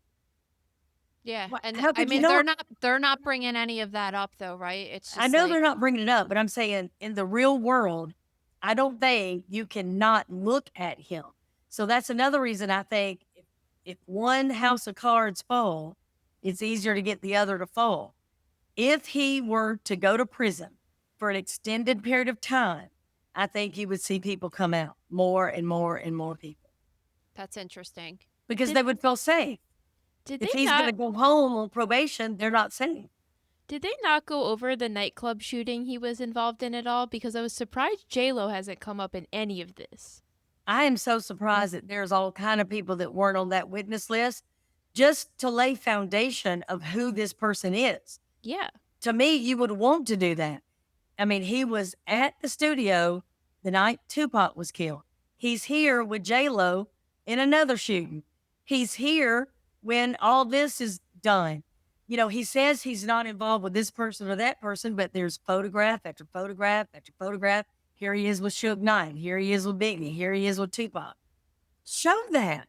Yeah, and how I could mean you they're not bringing any of that up though, right? It's just I know like, they're not bringing it up, but I'm saying in the real world, I don't think you cannot look at him. So that's another reason I think if one house of cards fall, it's easier to get the other to fall. If he were to go to prison for an extended period of time, I think you would see people come out, more and more and more people. That's interesting. Because they would feel safe. If he's going to go home on probation, they're not safe. Did they not go over the nightclub shooting he was involved in at all? Because I was surprised J-Lo hasn't come up in any of this. I am so surprised that there's all kind of people that weren't on that witness list just to lay foundation of who this person is. Yeah. To me, you would want to do that. I mean, he was at the studio the night Tupac was killed. He's here with J-Lo in another shooting. He's here when all this is done. You know, he says he's not involved with this person or that person, but there's photograph after photograph after photograph. Here he is with Suge Knight. Here he is with Biggie. Here he is with Tupac. Show that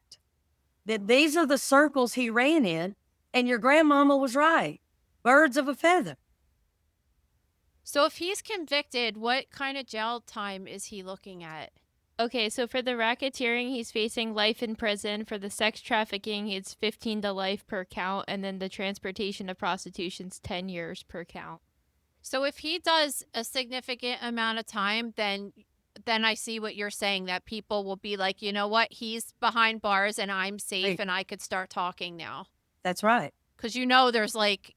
these are the circles he ran in, and your grandmama was right. Birds of a feather. So if he's convicted, what kind of jail time is he looking at? Okay, so for the racketeering, he's facing life in prison. For the sex trafficking, it's 15 to life per count. And then the transportation of prostitution's 10 years per count. So if he does a significant amount of time, then I see what you're saying, that people will be like, you know what, he's behind bars and I'm safe Right. and I could start talking now. That's right. Because, you know, there's like,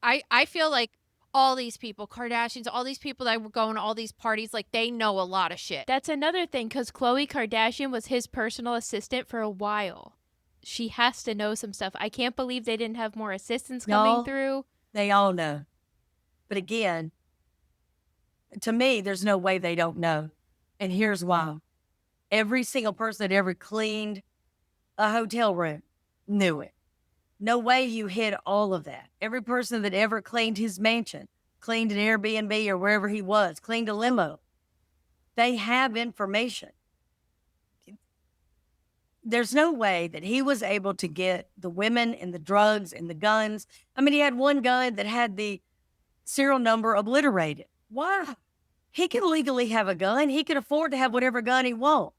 I feel like all these people, Kardashians, all these people that were going to all these parties, like they know a lot of shit. That's another thing, because Khloe Kardashian was his personal assistant for a while. She has to know some stuff. I can't believe they didn't have more assistants coming No. through. They all know. But again, to me, there's no way they don't know. And here's why. Every single person that ever cleaned a hotel room knew it. No way you hid all of that. Every person that ever cleaned his mansion, cleaned an Airbnb or wherever he was, cleaned a limo, they have information. There's no way that he was able to get the women and the drugs and the guns. I mean, he had one gun that had the serial number obliterated. Why? He can legally have a gun. He can afford to have whatever gun he wants.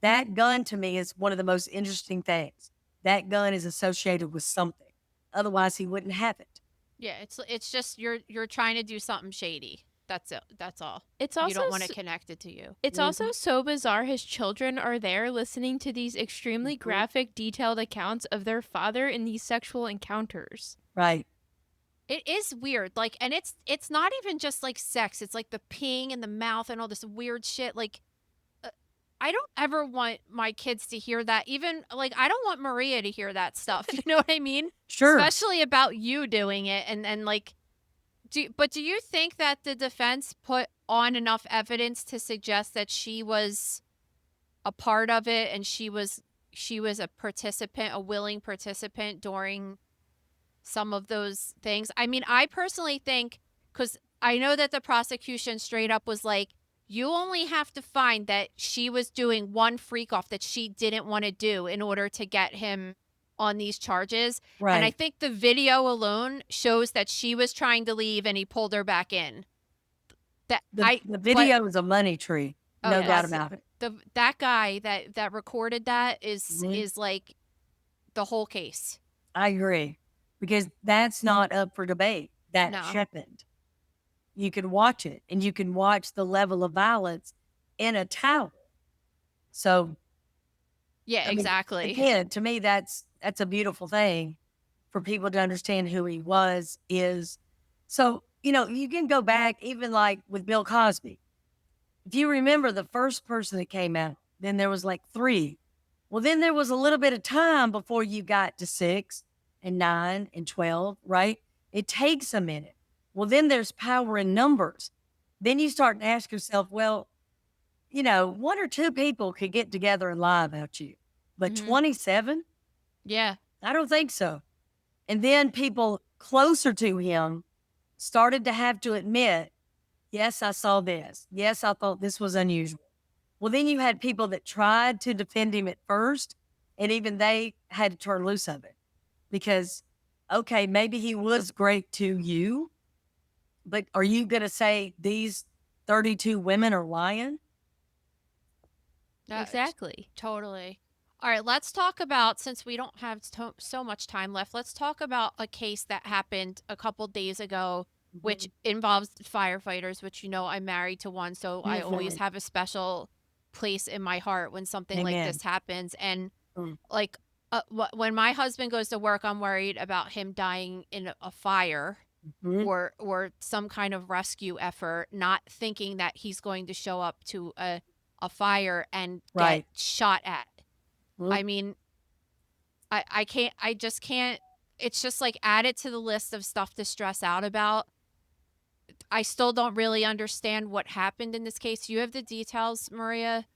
That gun to me is one of the most interesting things. That gun is associated with something. Otherwise, he wouldn't have it. Yeah, it's just you're trying to do something shady. That's it. That's all. It's also you don't want to connect it to you. It's also so bizarre his children are there listening to these extremely graphic, detailed accounts of their father in these sexual encounters. Right. It is weird. Like, and it's not even just like sex. It's like the peeing in the mouth and all this weird shit. Like, uh, I don't ever want my kids to hear that. Even like, I don't want Maria to hear that stuff. You know what I mean? Sure. Especially about you doing it. And like, do you think that the defense put on enough evidence to suggest that she was a part of it and she was a participant, a willing participant during some of those things? I mean, I personally think, because I know that the prosecution straight up was like, you only have to find that she was doing one freak off that she didn't want to do in order to get him on these charges. Right. And I think the video alone shows that she was trying to leave and he pulled her back in. The video is a money tree. No yes. doubt about it. That guy that recorded that is Mhm. is like the whole case. I agree. Because that's not up for debate. That No. happened. You can watch it, and you can watch the level of violence in a towel. So, Yeah, I mean, exactly. again, to me, that's a beautiful thing for people to understand who he was, is. So, you can go back even like with Bill Cosby. If you remember the first person that came out, then there was like 3. Well, then there was a little bit of time before you got to 6 and 9 and 12, right? It takes a minute. Well, then there's power in numbers. Then you start to ask yourself, well, 1 or 2 people could get together and lie about you, but 27? Yeah. I don't think so. And then people closer to him started to have to admit, yes, I saw this. Yes, I thought this was unusual. Well, then you had people that tried to defend him at first, and even they had to turn loose of it because, okay, maybe he was great to you, but are you going to say these 32 women are lying? Exactly. Totally. All right, let's talk about, since we don't have so much time left, let's talk about a case that happened a couple days ago, which involves firefighters, which I'm married to one, so I always have a special place in my heart when something like Amen. this happens. And Mm. like when my husband goes to work, I'm worried about him dying in a fire Mhm. or some kind of rescue effort, not thinking that he's going to show up to a fire and Right. get shot at. Mhm. I mean, I just can't. It's just like added to the list of stuff to stress out about. I still don't really understand what happened in this case. You have the details, Maria?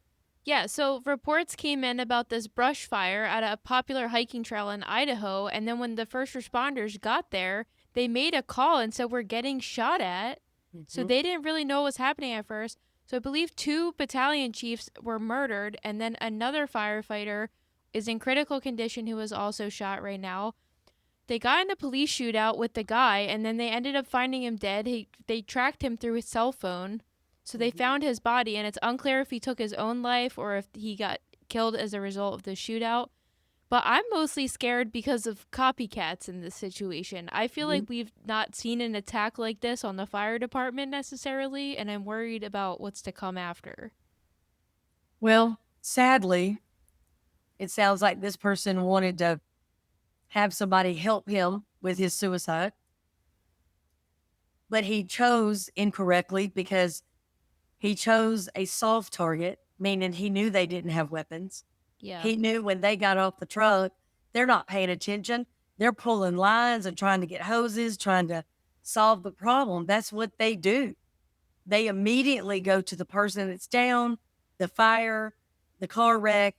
Yeah, so reports came in about this brush fire at a popular hiking trail in Idaho, and then when the first responders got there, they made a call and said we're getting shot at. So they didn't really know what was happening at first. So I believe 2 battalion chiefs were murdered, and then another firefighter is in critical condition who was also shot right now. They got in a police shootout with the guy, and then they ended up finding him dead. They tracked him through his cell phone. So they found his body, and it's unclear if he took his own life or if he got killed as a result of the shootout. But I'm mostly scared because of copycats in this situation. I feel like we've not seen an attack like this on the fire department necessarily, and I'm worried about what's to come after. Well, sadly, it sounds like this person wanted to have somebody help him with his suicide, but he chose incorrectly because he chose a soft target, meaning he knew they didn't have weapons. Yeah. He knew when they got off the truck, they're not paying attention. They're pulling lines and trying to get hoses, trying to solve the problem. That's what they do. They immediately go to the person that's down, the fire, the car wreck.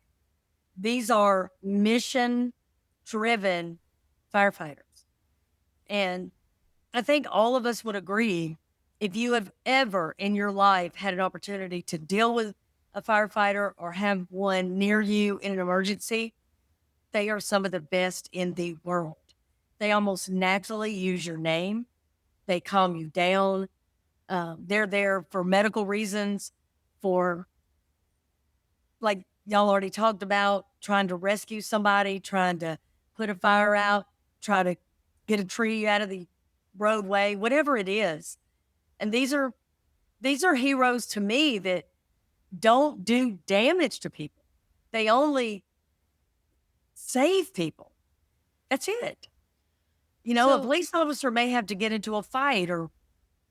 These are mission-driven firefighters. And I think all of us would agree, if you have ever in your life had an opportunity to deal with a firefighter or have one near you in an emergency, they are some of the best in the world. They almost naturally use your name. They calm you down. They're there for medical reasons, for, like y'all already talked about, trying to rescue somebody, trying to put a fire out, try to get a tree out of the roadway, whatever it is. And these are heroes to me that don't do damage to people. They only save people. That's it. A So- police officer may have to get into a fight or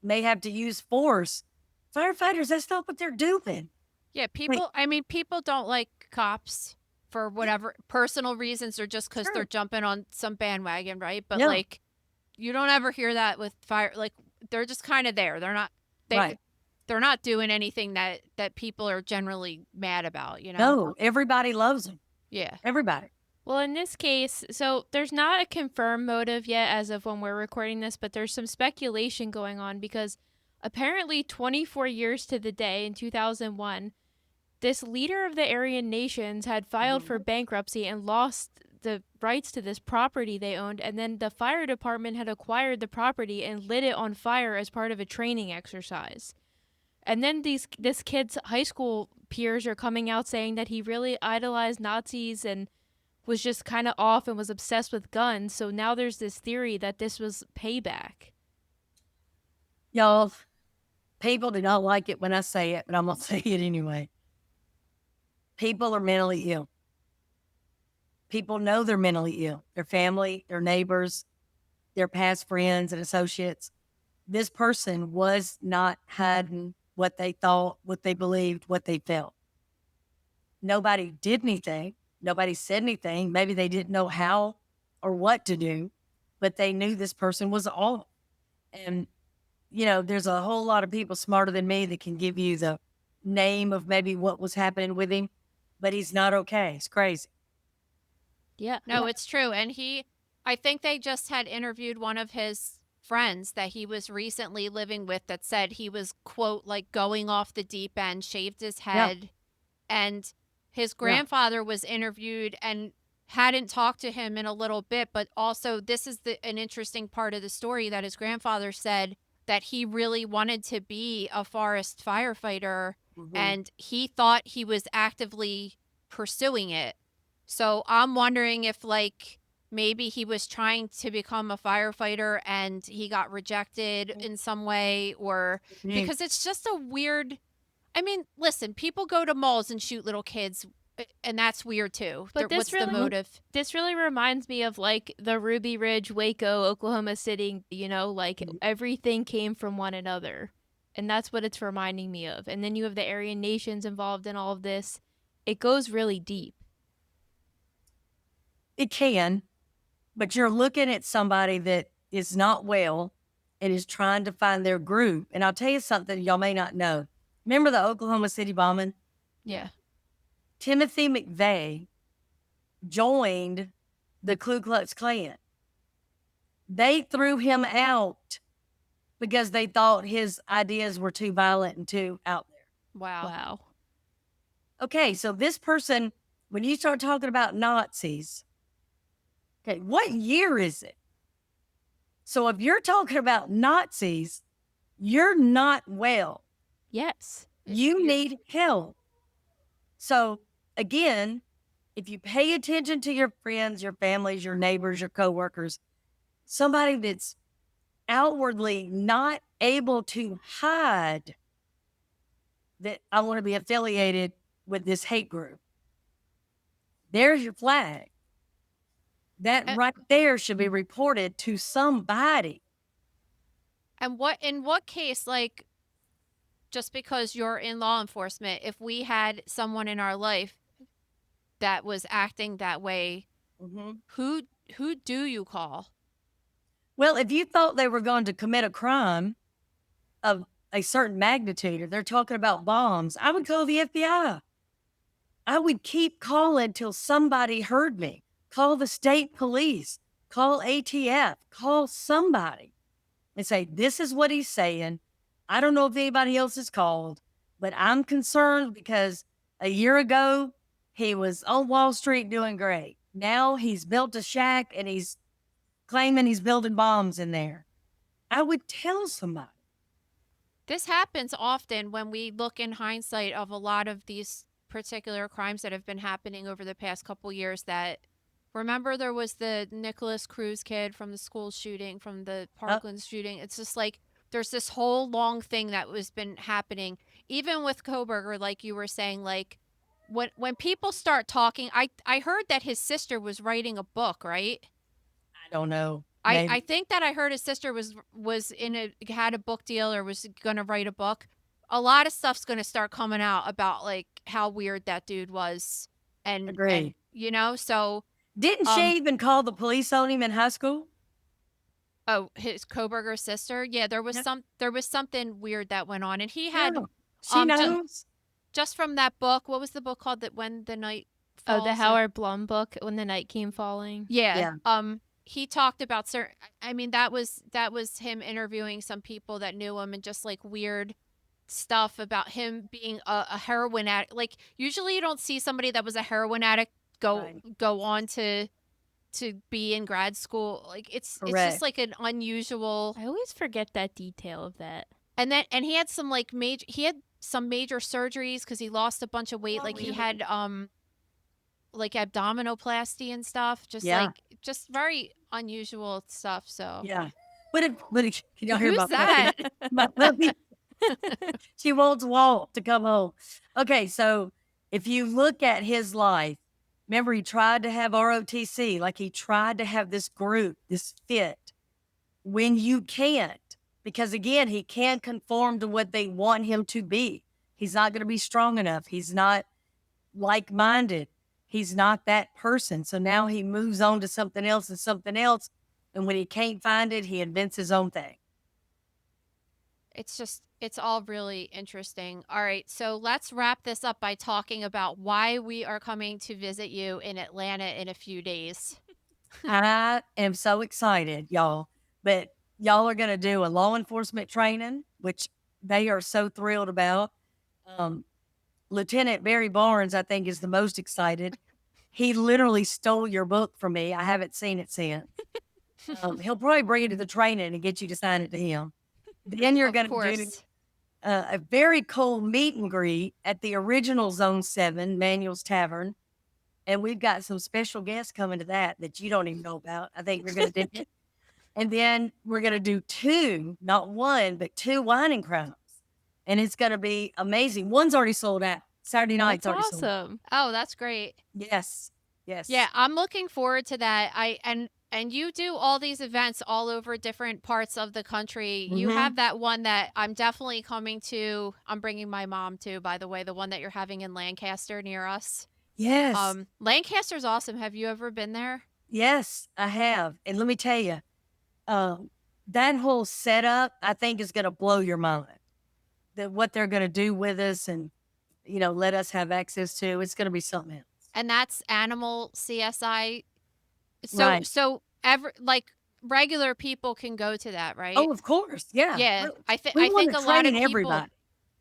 may have to use force. Firefighters, that's not what they're doing. Yeah, people don't like cops for whatever personal reasons or just because Sure. they're jumping on some bandwagon, right? But Yeah. like, you don't ever hear that with fire. Like, they're just kind of there. Right. They're not doing anything that people are generally mad about. No, everybody loves them. Yeah. Everybody. Well, in this case, so there's not a confirmed motive yet as of when we're recording this, but there's some speculation going on because apparently 24 years to the day in 2001, this leader of the Aryan nations had filed for bankruptcy and lost the rights to this property they owned, and then the fire department had acquired the property and lit it on fire as part of a training exercise. And then this kid's high school peers are coming out saying that he really idolized Nazis and was just kind of off and was obsessed with guns. So now there's this theory that this was payback. Y'all, people do not like it when I say it, but I'm going to say it anyway. People are mentally ill. People know they're mentally ill. Their family, their neighbors, their past friends and associates. This person was not hiding what they thought, what they believed, what they felt. Nobody did anything. Nobody said anything. Maybe they didn't know how or what to do, but they knew this person was off. And, there's a whole lot of people smarter than me that can give you the name of maybe what was happening with him, but he's not okay. It's crazy. Yeah. No, it's true. And I think they just had interviewed one of his friends that he was recently living with that said he was, quote, like going off the deep end, shaved his head. And his grandfather was interviewed and hadn't talked to him in a little bit. But also, this is an interesting part of the story that his grandfather said that he really wanted to be a forest firefighter and he thought he was actively pursuing it. So I'm wondering if maybe he was trying to become a firefighter and he got rejected in some way, or because it's just a weird, listen, people go to malls and shoot little kids and that's weird too. But What's the motive? This really reminds me of the Ruby Ridge, Waco, Oklahoma City, everything came from one another. And that's what it's reminding me of. And then you have the Aryan nations involved in all of this. It goes really deep. It can, but you're looking at somebody that is not well and is trying to find their groove. And I'll tell you something y'all may not know. Remember the Oklahoma City bombing? Yeah. Timothy McVeigh joined the Ku Klux Klan. They threw him out because they thought his ideas were too violent and too out there. Wow. Okay, so this person, when you start talking about Nazis, okay, what year is it? So if you're talking about Nazis, you're not well. Yes. You need help. So again, if you pay attention to your friends, your families, your neighbors, your coworkers, somebody that's outwardly not able to hide that I want to be affiliated with this hate group, there's your flag. That right there should be reported to somebody. And in what case, just because you're in law enforcement, if we had someone in our life that was acting that way, who do you call? Well, if you thought they were going to commit a crime of a certain magnitude, or they're talking about bombs, I would call the FBI. I would keep calling till somebody heard me. Call the state police, call ATF, call somebody and say, this is what he's saying. I don't know if anybody else is called, but I'm concerned because a year ago, he was on Wall Street doing great. Now he's built a shack and he's claiming he's building bombs in there. I would tell somebody. This happens often when we look in hindsight of a lot of these particular crimes that have been happening over the past couple years. That, remember, there was the Nicholas Cruz kid from the school shooting, from the Parkland shooting. It's just there's this whole long thing that was been happening, even with Kohberger, like you were saying, when people start talking, I heard that his sister was writing a book, right? I don't know. I think that I heard his sister had a book deal or was gonna write a book. A lot of stuff's gonna start coming out about like how weird that dude was, and Agree. so Didn't she even call the police on him in high school? oh, his Kohberger sister, yeah, there was something weird that went on, and he had Yeah. She ju- knows. just from that book. What was the book called? That When the Night Oh, Falls? the Howard Blum book, When the Night Came Falling. Yeah. He talked about certain. I mean, that was him interviewing some people that knew him and just like weird stuff about him being a heroin addict. Like usually you don't see somebody that was a heroin addict go on to be in grad school. Like it's just like an unusual. I always forget that detail of that. And he had some like major surgeries because he lost a bunch of weight. Like he had like abdominoplasty and stuff. Just very unusual stuff. So Yeah. Can y'all hear who's about that? My puppy? She wants Walt to come home. Okay, so if you look at his life, remember he tried to have ROTC, like he tried to have this group, this fit. When you can't, because again, he can't conform to what they want him to be. He's not going to be strong enough. He's not like-minded. He's not that person. So now he moves on to something else and something else. And when he can't find it, he invents his own thing. It's all really interesting. All right, so let's wrap this up by talking about why we are coming to visit you in Atlanta in a few days. I am so excited, y'all. But y'all are going to do a law enforcement training, which they are so thrilled about. Lieutenant Barry Barnes, I think, is the most excited. He literally stole your book from me. I haven't seen it since. He'll probably bring it to the training and get you to sign it to him. Then you're going to do a very cool meet and greet at the original Zone 7, Manuel's Tavern. And we've got some special guests coming to that you don't even know about. I think we're going to do it. And then we're going to do 2, not 1, but 2 wine and crimes. And it's going to be amazing. One's already sold out. Saturday night's already sold out. Awesome. Oh, that's great. Yes. Yeah, I'm looking forward to that. And you do all these events all over different parts of the country. You have that one that I'm definitely coming to. I'm bringing my mom to, by the way, the one that you're having in Lancaster near us. Yes. Lancaster's awesome. Have you ever been there? Yes, I have. And let me tell you, that whole setup, I think, is going to blow your mind. What they're going to do with us and, let us have access to, it's going to be something else. And that's Animal CSI. Right. So regular people can go to that, right? Oh, of course. Yeah. Yeah. I think a to lot of train people. everybody.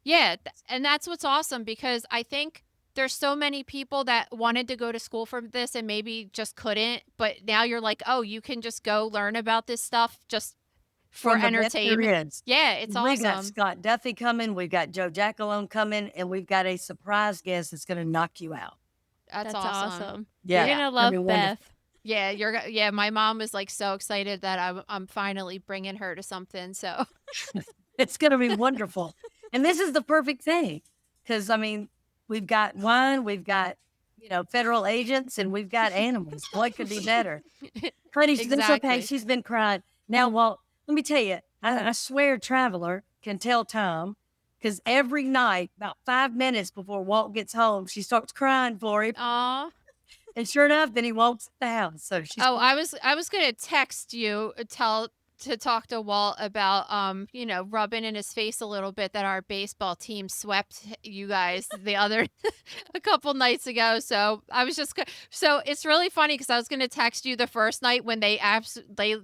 Yeah. And that's what's awesome because I think there's so many people that wanted to go to school for this and maybe just couldn't. But now you're like, oh, you can just go learn about this stuff just for From the best there entertainment. is. Yeah, it's We got awesome. Scott Duffy coming. We've got Joe Jackalone coming. And we've got a surprise guest that's going to knock you out. That's awesome. Yeah. You're gonna It's love gonna be Beth. Yeah, my mom was like so excited that I'm finally bringing her to something. So It's going to be wonderful. And this is the perfect thing. Because, we've got wine, we've got, federal agents, and we've got animals. What could be better? Honey, it's okay. Exactly. She's been crying. Now, Walt, let me tell you, I swear Traveler can tell time. Because every night, about 5 minutes before Walt gets home, she starts crying for him. aw. And sure enough, then he walks the house. So she's I was gonna text you to talk to Walt about rubbing in his face a little bit that our baseball team swept you guys a couple nights ago. So I was so it's really funny because I was gonna text you the first night when they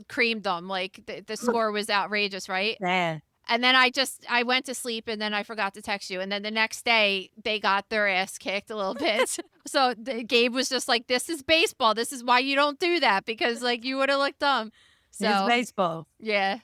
creamed them, like the score was outrageous, right? Yeah. And then I went to sleep and then I forgot to text you. And then the next day they got their ass kicked a little bit. So Gabe was just like, this is baseball. This is why you don't do that because like you would have looked dumb. So It's baseball. yeah.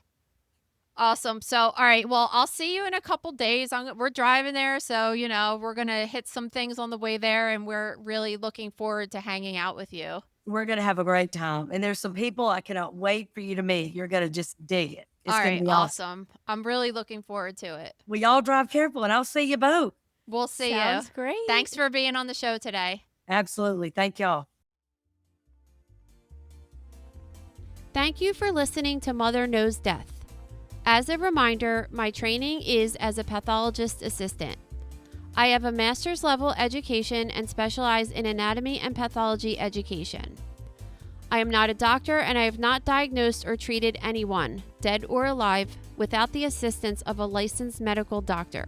Awesome. So, all right. Well, I'll see you in a couple days. We're driving there. So, we're going to hit some things on the way there and we're really looking forward to hanging out with you. We're going to have a great time. And there's some people I cannot wait for you to meet. You're going to just dig it. It's All going right. to be Awesome. I'm really looking forward to it. Well, y'all drive careful and I'll see you both. We'll see you. Sounds great. Thanks for being on the show today. Absolutely. Thank y'all. Thank you for listening to Mother Knows Death. As a reminder, my training is as a pathologist assistant. I have a master's level education and specialize in anatomy and pathology education. I am not a doctor and I have not diagnosed or treated anyone, dead or alive, without the assistance of a licensed medical doctor.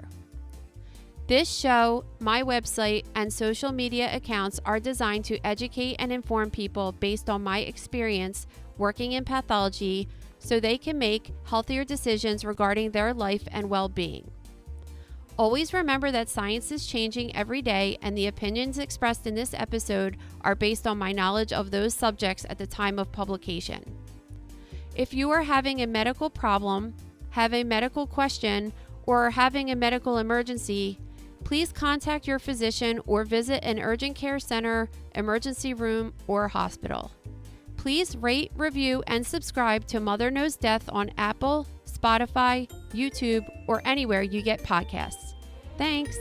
This show, my website, and social media accounts are designed to educate and inform people based on my experience working in pathology so they can make healthier decisions regarding their life and well-being. Always remember that science is changing every day, and the opinions expressed in this episode are based on my knowledge of those subjects at the time of publication. If you are having a medical problem, have a medical question, or are having a medical emergency, please contact your physician or visit an urgent care center, emergency room, or hospital. Please rate, review, and subscribe to Mother Knows Death on Apple, Spotify, YouTube, or anywhere you get podcasts. Thanks.